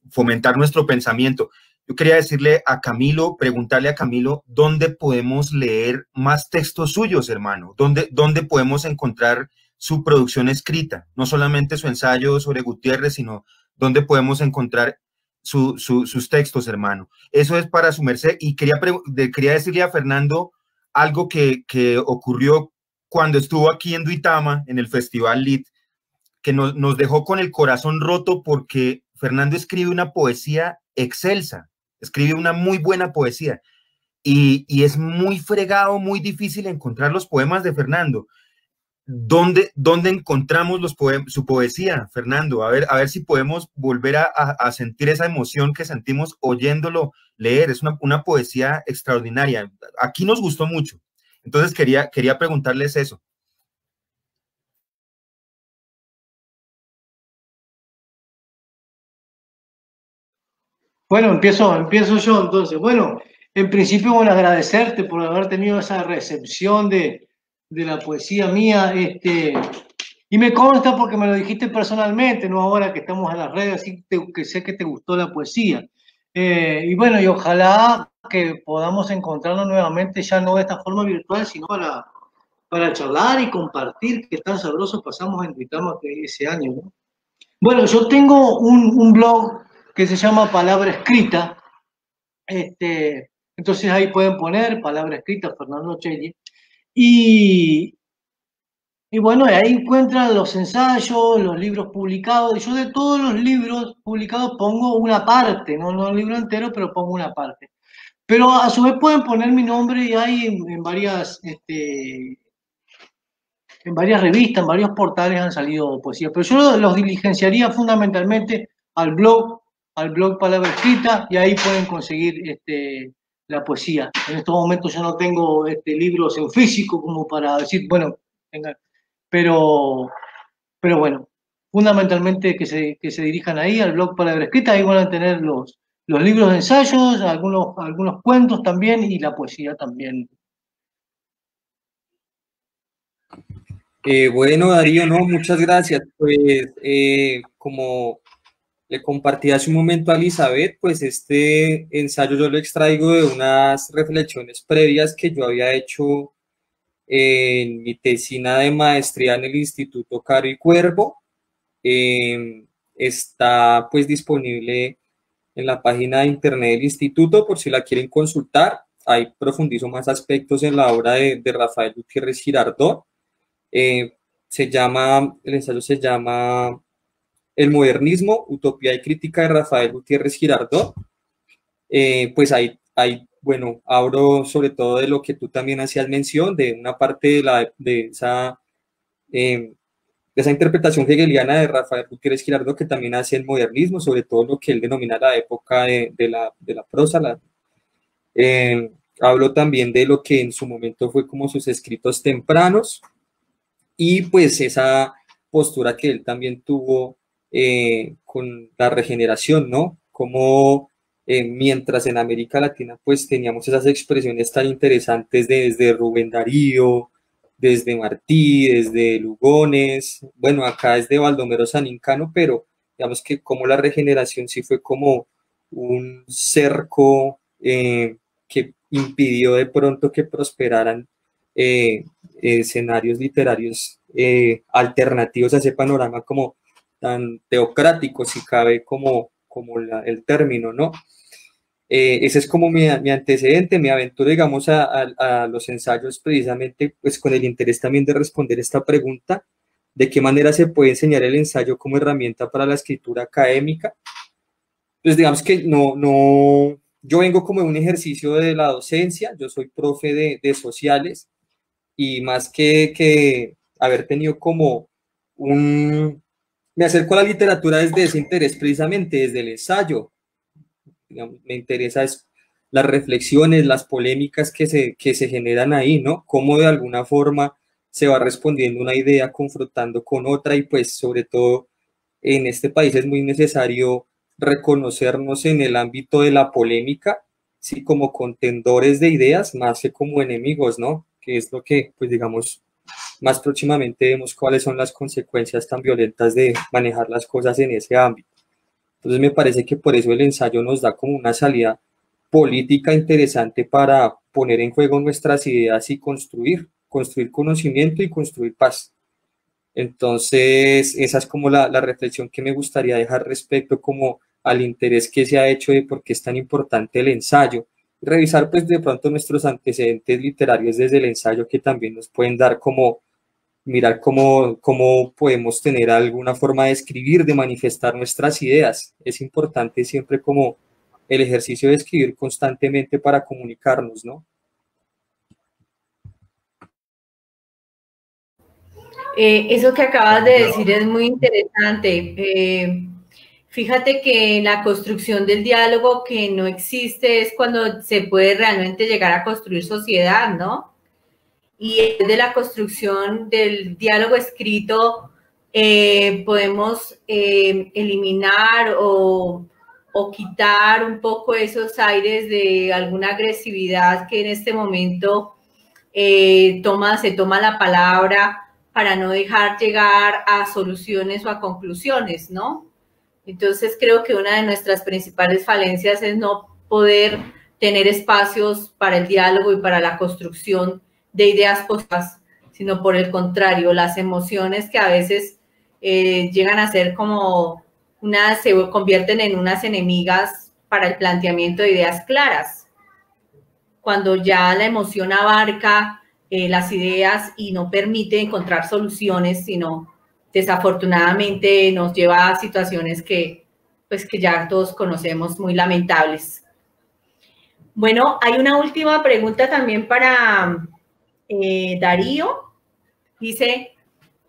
fomentar nuestro pensamiento. Yo quería decirle a Camilo, preguntarle a Camilo, ¿dónde podemos leer más textos suyos, hermano? ¿Dónde podemos encontrar su producción escrita? No solamente su ensayo sobre Gutiérrez, sino dónde podemos encontrar sus textos, hermano. Eso es para su merced. Y quería decirle a Fernando algo que ocurrió cuando estuvo aquí en Duitama, en el Festival Lit, que nos dejó con el corazón roto porque Fernando escribe una poesía excelsa, escribe una muy buena poesía y es muy fregado, muy difícil encontrar los poemas de Fernando. ¿Dónde encontramos su poesía, Fernando? A ver si podemos volver a sentir esa emoción que sentimos oyéndolo leer. Es una poesía extraordinaria. Aquí nos gustó mucho. Entonces quería preguntarles eso. Bueno, empiezo yo entonces. Bueno, en principio, bueno, agradecerte por haber tenido esa recepción de la poesía mía. Y me consta porque me lo dijiste personalmente, no ahora que estamos en las redes, así que sé que te gustó la poesía. Y bueno, y ojalá que podamos encontrarnos nuevamente, ya no de esta forma virtual, sino para charlar y compartir, que tan sabroso pasamos en Duitama ese año, ¿no? Bueno, yo tengo un blog que se llama Palabra Escrita. Entonces ahí pueden poner Palabra Escrita, Fernando Celli. Y bueno, ahí encuentran los ensayos, los libros publicados. Y yo de todos los libros publicados pongo una parte, no el libro entero, pero pongo una parte. Pero a su vez pueden poner mi nombre y hay en varias revistas, en varios portales han salido poesía, pero yo los diligenciaría fundamentalmente al blog Palabra Escrita, y ahí pueden conseguir la poesía. En estos momentos yo no tengo libros en físico como para decir, bueno, venga, pero bueno, fundamentalmente que se dirijan ahí al blog Palabra Escrita, ahí van a tener los libros de ensayos, algunos cuentos también, y la poesía también. Bueno, Darío, no, muchas gracias. Pues como le compartí hace un momento a Elizabeth, pues este ensayo yo lo extraigo de unas reflexiones previas que yo había hecho en mi tesina de maestría en el Instituto Caro y Cuervo. Está pues disponible en la página de internet del instituto por si la quieren consultar. Ahí profundizo más aspectos en la obra de Rafael Gutiérrez Girardot. El ensayo se llama El modernismo, utopía y crítica de Rafael Gutiérrez Girardot. Pues bueno, hablo sobre todo de lo que tú también hacías mención, de una parte de esa interpretación hegeliana de Rafael Gutiérrez Girardot, que también hace el modernismo, sobre todo lo que él denomina la época de la prosa. Hablo también de lo que en su momento fue como sus escritos tempranos, y pues esa postura que él también tuvo con la regeneración, ¿no? Como mientras en América Latina pues teníamos esas expresiones tan interesantes desde Rubén Darío, desde Martí, desde Lugones, bueno, acá es de Baldomero Sanincano, pero digamos que como la regeneración sí fue como un cerco que impidió de pronto que prosperaran escenarios literarios alternativos a ese panorama como tan teocrático, si cabe como el término, ¿no? Ese es como mi antecedente, me aventuro, digamos, a los ensayos precisamente pues con el interés también de responder esta pregunta, de qué manera se puede enseñar el ensayo como herramienta para la escritura académica. Pues digamos que yo vengo como de un ejercicio de la docencia, yo soy profe de sociales, y más que haber tenido como me acerco a la literatura desde ese interés, precisamente desde el ensayo. Digamos, me interesa las reflexiones, las polémicas que se generan ahí, ¿no? Cómo de alguna forma se va respondiendo una idea, confrontando con otra, y pues sobre todo en este país es muy necesario reconocernos en el ámbito de la polémica, sí, como contendores de ideas, más que como enemigos, ¿no? Que es lo que, pues digamos, más próximamente vemos cuáles son las consecuencias tan violentas de manejar las cosas en ese ámbito. Entonces me parece que por eso el ensayo nos da como una salida política interesante para poner en juego nuestras ideas y construir conocimiento y construir paz. Entonces esa es como la reflexión que me gustaría dejar respecto como al interés que se ha hecho de por qué es tan importante el ensayo. Revisar pues de pronto nuestros antecedentes literarios desde el ensayo, que también nos pueden dar como mirar cómo podemos tener alguna forma de escribir, de manifestar nuestras ideas. Es importante siempre como el ejercicio de escribir constantemente para comunicarnos, ¿no? Eso que acabas de decir es muy interesante. Fíjate que en la construcción del diálogo que no existe es cuando se puede realmente llegar a construir sociedad, ¿no? Y de la construcción del diálogo escrito podemos eliminar o quitar un poco esos aires de alguna agresividad que en este momento se toma la palabra para no dejar llegar a soluciones o a conclusiones, ¿no? Entonces creo que una de nuestras principales falencias es no poder tener espacios para el diálogo y para la construcción de ideas positivas, sino por el contrario, las emociones que a veces llegan a ser como se convierten en unas enemigas para el planteamiento de ideas claras. Cuando ya la emoción abarca las ideas y no permite encontrar soluciones, sino desafortunadamente nos lleva a situaciones que ya todos conocemos, muy lamentables. Bueno, hay una última pregunta también para Darío. Dice,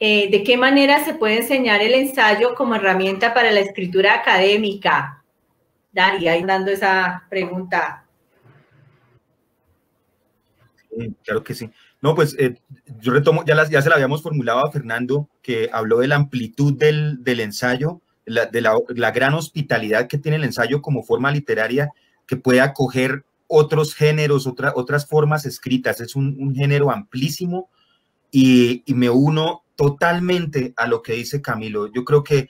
¿de qué manera se puede enseñar el ensayo como herramienta para la escritura académica? Darío, ahí dando esa pregunta. Claro que sí. No, pues yo retomo, ya se la habíamos formulado a Fernando, que habló de la amplitud del ensayo, de la gran hospitalidad que tiene el ensayo como forma literaria, que puede acoger otros géneros, otras formas escritas. Es un género amplísimo y me uno totalmente a lo que dice Camilo. Yo creo que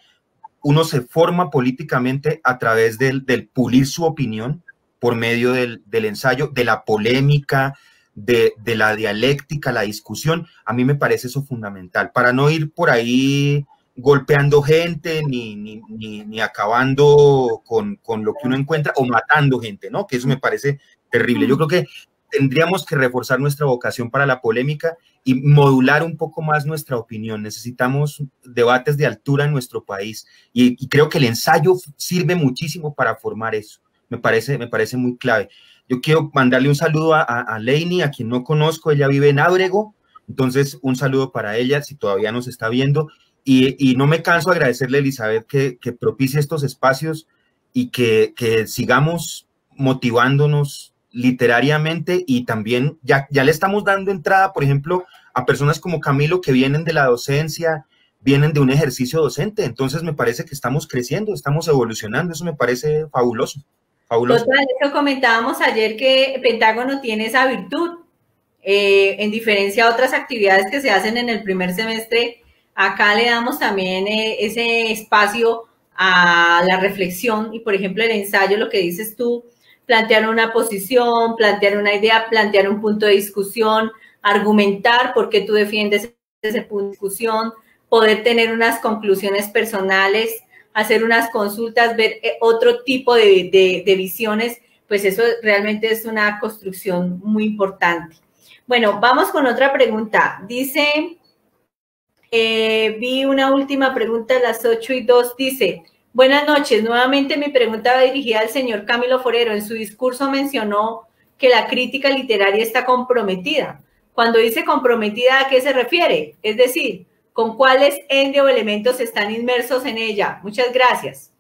uno se forma políticamente a través del pulir su opinión por medio del ensayo, de la polémica, de la dialéctica, la discusión. A mí me parece eso fundamental, para no ir por ahí golpeando gente ni acabando con lo que uno encuentra o matando gente, ¿no? Que eso me parece terrible. Yo creo que tendríamos que reforzar nuestra vocación para la polémica y modular un poco más nuestra opinión. Necesitamos debates de altura en nuestro país y creo que el ensayo sirve muchísimo para formar eso. Me parece muy clave. Yo quiero mandarle un saludo a Leini, a quien no conozco, ella vive en Ábrego, entonces un saludo para ella, si todavía nos está viendo, y no me canso de agradecerle a Elizabeth que propicie estos espacios y que sigamos motivándonos literariamente, y también ya le estamos dando entrada, por ejemplo, a personas como Camilo que vienen de la docencia, vienen de un ejercicio docente, entonces me parece que estamos creciendo, estamos evolucionando, eso me parece fabuloso. Fabuloso. Total, eso comentábamos ayer que Pentágono tiene esa virtud, en diferencia a otras actividades que se hacen en el primer semestre, acá le damos también ese espacio a la reflexión y, por ejemplo, el ensayo, lo que dices tú, plantear una posición, plantear una idea, plantear un punto de discusión, argumentar por qué tú defiendes ese punto de discusión, poder tener unas conclusiones personales, hacer unas consultas, ver otro tipo de visiones, pues eso realmente es una construcción muy importante. Bueno, vamos con otra pregunta. Dice, vi una última pregunta a las 8:02, dice, buenas noches, nuevamente mi pregunta va dirigida al señor Camilo Forero. En su discurso mencionó que la crítica literaria está comprometida. Cuando dice comprometida, ¿a qué se refiere? Es decir, ¿con cuáles ende o elementos están inmersos en ella? Muchas gracias.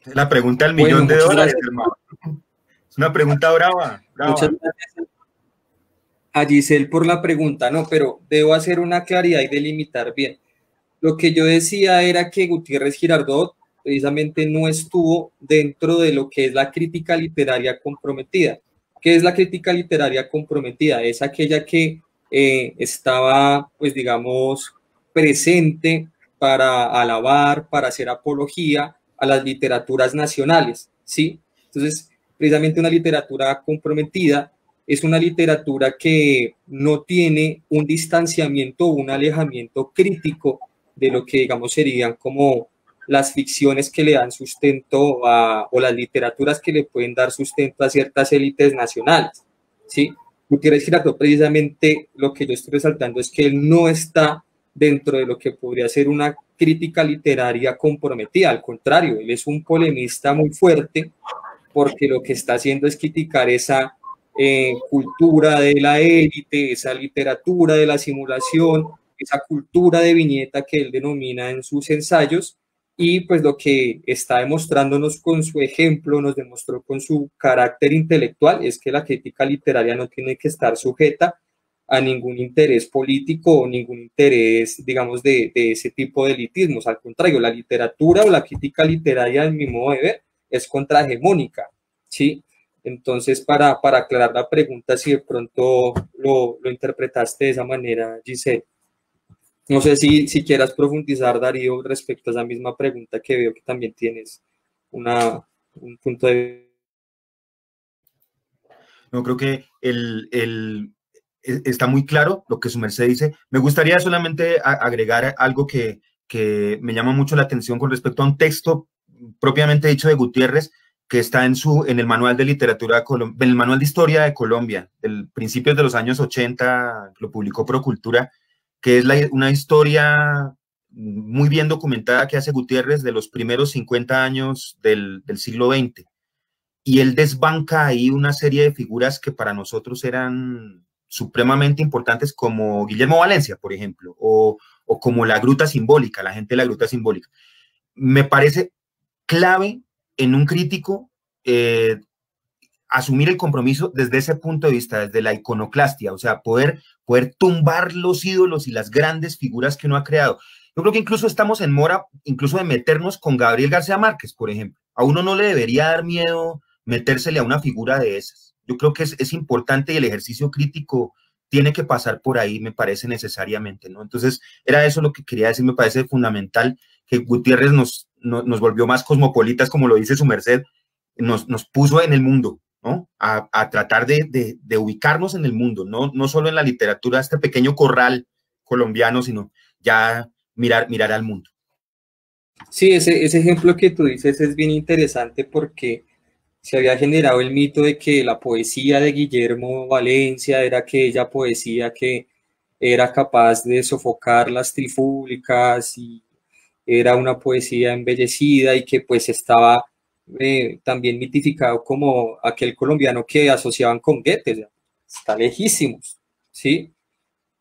La pregunta del millón de dólares, hermano. Es una pregunta brava. Muchas gracias a Giselle por la pregunta, no, pero debo hacer una claridad y delimitar bien. Lo que yo decía era que Gutiérrez Girardot precisamente no estuvo dentro de lo que es la crítica literaria comprometida. ¿Qué es la crítica literaria comprometida? Es aquella que estaba, pues digamos, presente para alabar, para hacer apología a las literaturas nacionales, ¿sí? Entonces, precisamente una literatura comprometida es una literatura que no tiene un distanciamiento o un alejamiento crítico de lo que, digamos, serían como las ficciones que le dan sustento o las literaturas que le pueden dar sustento a ciertas élites nacionales, ¿sí? Gutiérrez Girardot, precisamente lo que yo estoy resaltando es que él no está dentro de lo que podría ser una crítica literaria comprometida, al contrario, él es un polemista muy fuerte porque lo que está haciendo es criticar esa cultura de la élite, esa literatura de la simulación, esa cultura de viñeta que él denomina en sus ensayos, y pues lo que está demostrándonos con su ejemplo, nos demostró con su carácter intelectual, es que la crítica literaria no tiene que estar sujeta a ningún interés político o ningún interés, digamos, de ese tipo de elitismos. Al contrario, la literatura o la crítica literaria, en mi modo de ver, es contrahegemónica, ¿sí? Entonces, para aclarar la pregunta, si de pronto lo interpretaste de esa manera, Giselle. No sé si quieras profundizar, Darío, respecto a esa misma pregunta, que veo que también tienes un punto de... No, creo que está muy claro lo que su merced dice. Me gustaría solamente agregar algo que me llama mucho la atención con respecto a un texto propiamente dicho de Gutiérrez, que está en el manual de literatura, en el manual de historia de Colombia, del principios de los años 80, lo publicó Procultura, que es una historia muy bien documentada que hace Gutiérrez de los primeros 50 años del siglo XX. Y él desbanca ahí una serie de figuras que para nosotros eran supremamente importantes, como Guillermo Valencia, por ejemplo, o como la Gruta Simbólica, la gente de la Gruta Simbólica. Me parece clave en un crítico asumir el compromiso desde ese punto de vista, desde la iconoclastia, o sea, poder tumbar los ídolos y las grandes figuras que uno ha creado. Yo creo que incluso estamos en mora, incluso de meternos con Gabriel García Márquez, por ejemplo. A uno no le debería dar miedo metérsele a una figura de esas. Yo creo que es importante, y el ejercicio crítico tiene que pasar por ahí, me parece, necesariamente, ¿no? Entonces, era eso lo que quería decir. Me parece fundamental que Gutiérrez nos volvió más cosmopolitas, como lo dice su merced, nos puso en el mundo, ¿no? A tratar de ubicarnos en el mundo, no solo en la literatura, este pequeño corral colombiano, sino ya mirar al mundo. Sí, ese ejemplo que tú dices es bien interesante, porque se había generado el mito de que la poesía de Guillermo Valencia era aquella poesía que era capaz de sofocar las trifúlicas y era una poesía embellecida y que pues estaba también mitificado como aquel colombiano que asociaban con Goethe, o sea, está lejísimos, ¿sí?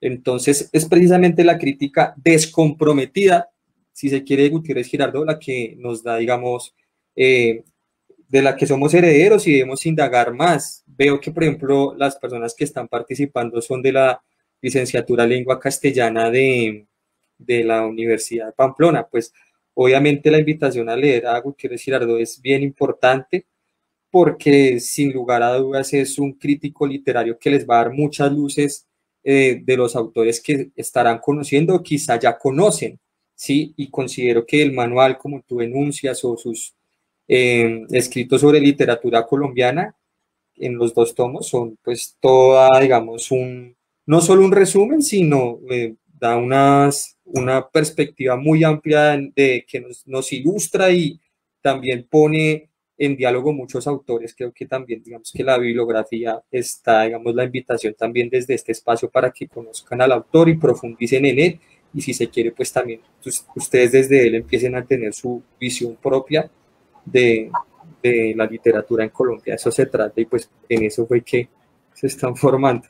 Entonces es precisamente la crítica descomprometida, si se quiere, de Gutiérrez Girardot, la que nos da, digamos, de la que somos herederos y debemos indagar más. Veo que, por ejemplo, las personas que están participando son de la licenciatura Lengua Castellana de la Universidad de Pamplona. Pues obviamente la invitación a leer a Gutiérrez Girardot es bien importante porque sin lugar a dudas es un crítico literario que les va a dar muchas luces de los autores que estarán conociendo o quizá ya conocen, ¿sí? Y considero que el manual, como tú enuncias, o sus escritos sobre literatura colombiana en los 2 tomos son pues toda, digamos, no solo un resumen, sino da una perspectiva muy amplia que nos ilustra y también pone en diálogo muchos autores. Creo que también, digamos, que la bibliografía está, digamos, la invitación también desde este espacio para que conozcan al autor y profundicen en él, y si se quiere, pues también ustedes desde él empiecen a tener su visión propia de la literatura en Colombia. Eso se trata y pues en eso fue que se están formando.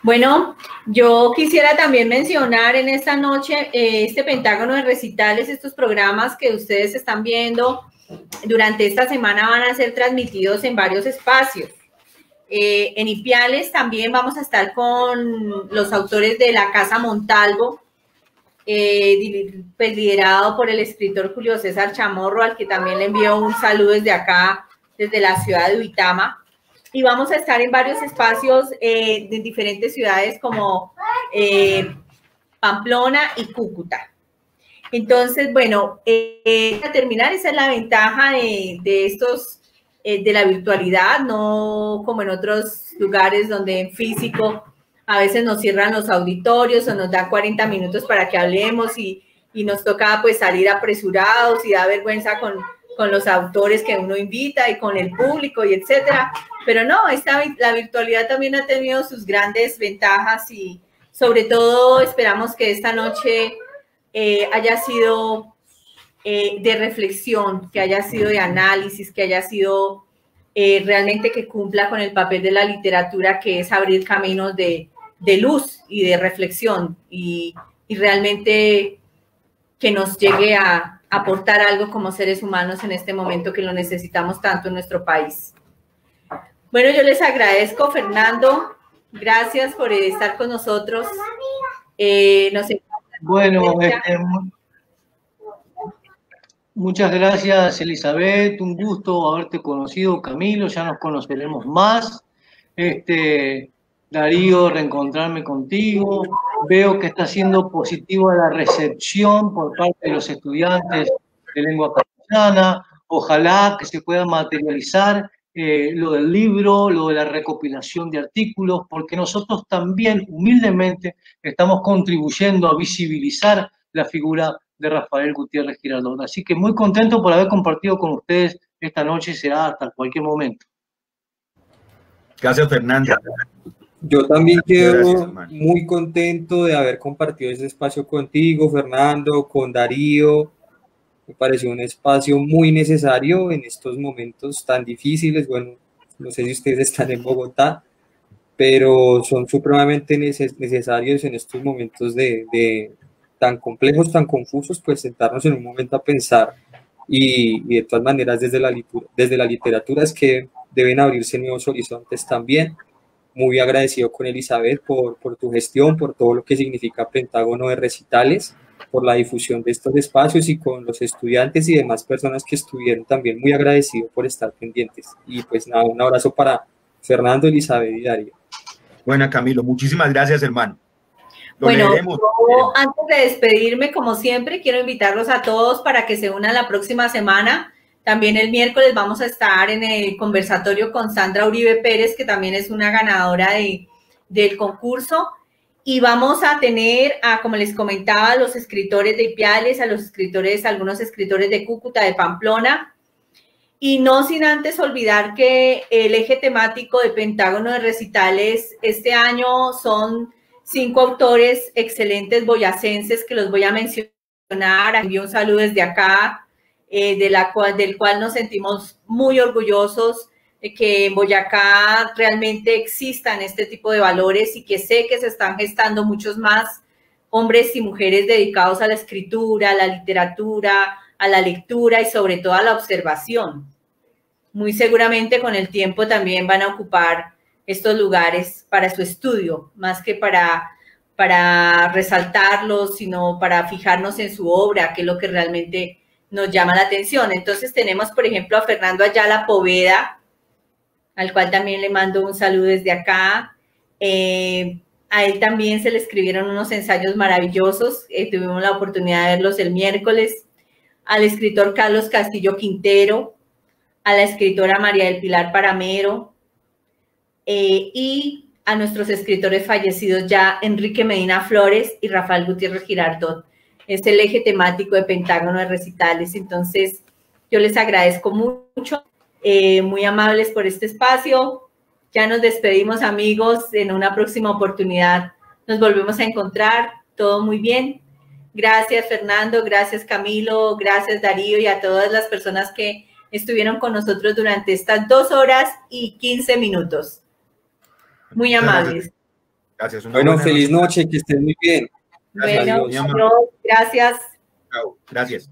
Bueno, yo quisiera también mencionar en esta noche este Pentágono de recitales, estos programas que ustedes están viendo durante esta semana van a ser transmitidos en varios espacios. En Ipiales también vamos a estar con los autores de la Casa Montalvo, pues liderado por el escritor Julio César Chamorro, al que también le envío un saludo desde acá, desde la ciudad de Uitama. Y vamos a estar en varios espacios de diferentes ciudades como Pamplona y Cúcuta. Entonces, bueno, para terminar, esa es la ventaja de estos, de la virtualidad, no como en otros lugares donde en físico a veces nos cierran los auditorios o nos dan 40 minutos para que hablemos y nos toca pues salir apresurados y da vergüenza con los autores que uno invita y con el público y etcétera. Pero no, la virtualidad también ha tenido sus grandes ventajas y sobre todo esperamos que esta noche haya sido de reflexión, que haya sido de análisis, que haya sido realmente que cumpla con el papel de la literatura, que es abrir caminos de luz y de reflexión y realmente que nos llegue a aportar algo como seres humanos en este momento que lo necesitamos tanto en nuestro país. Bueno, yo les agradezco, Fernando, gracias por estar con nosotros. Bueno, muchas gracias, Elizabeth, un gusto haberte conocido, Camilo, ya nos conoceremos más. Darío, reencontrarme contigo. Veo que está siendo positiva la recepción por parte de los estudiantes de lengua castellana. Ojalá que se pueda materializar lo del libro, lo de la recopilación de artículos, porque nosotros también humildemente estamos contribuyendo a visibilizar la figura de Rafael Gutiérrez Girardot. Así que muy contento por haber compartido con ustedes esta noche y será hasta cualquier momento. Gracias, Fernando. Yo también quedo muy contento de haber compartido ese espacio contigo, Fernando, con Darío. Me pareció un espacio muy necesario en estos momentos tan difíciles. Bueno, no sé si ustedes están en Bogotá, pero son supremamente necesarios en estos momentos tan complejos, tan confusos, pues sentarnos en un momento a pensar y de todas maneras desde la literatura es que deben abrirse nuevos horizontes también. Muy agradecido con Elizabeth por tu gestión, por todo lo que significa Pentágono de recitales, por la difusión de estos espacios y con los estudiantes y demás personas que estuvieron también muy agradecido por estar pendientes. Y pues nada, un abrazo para Fernando, Elizabeth y Darío. Bueno, Camilo, muchísimas gracias, hermano. Bueno, yo, antes de despedirme, como siempre, quiero invitarlos a todos para que se unan la próxima semana. También el miércoles vamos a estar en el conversatorio con Sandra Uribe Pérez, que también es una ganadora del concurso. Y vamos a tener, como les comentaba, a los escritores de Ipiales, algunos escritores de Cúcuta, de Pamplona. Y no sin antes olvidar que el eje temático de Pentágono de Recitales este año son 5 autores excelentes boyacenses que los voy a mencionar. Envío un saludo desde acá, del cual nos sentimos muy orgullosos de que en Boyacá realmente existan este tipo de valores y que sé que se están gestando muchos más hombres y mujeres dedicados a la escritura, a la literatura, a la lectura y sobre todo a la observación. Muy seguramente con el tiempo también van a ocupar estos lugares para su estudio, más que para resaltarlos, sino para fijarnos en su obra, que es lo que realmente nos llama la atención. Entonces tenemos, por ejemplo, a Fernando Ayala Poveda, al cual también le mando un saludo desde acá. A él también se le escribieron unos ensayos maravillosos, tuvimos la oportunidad de verlos el miércoles. Al escritor Carlos Castillo Quintero, a la escritora María del Pilar Paramero, y a nuestros escritores fallecidos ya, Enrique Medina Flores y Rafael Gutiérrez Girardot. Es el eje temático de Pentágono de Recitales. Entonces, yo les agradezco mucho. Muy amables por este espacio. Ya nos despedimos, amigos. En una próxima oportunidad nos volvemos a encontrar. Todo muy bien. Gracias, Fernando. Gracias, Camilo. Gracias, Darío, y a todas las personas que estuvieron con nosotros durante estas 2 horas y 15 minutos. Muy amables. Gracias. Bueno, feliz noche, que estén muy bien. Bueno, gracias. gracias. Chao. Gracias.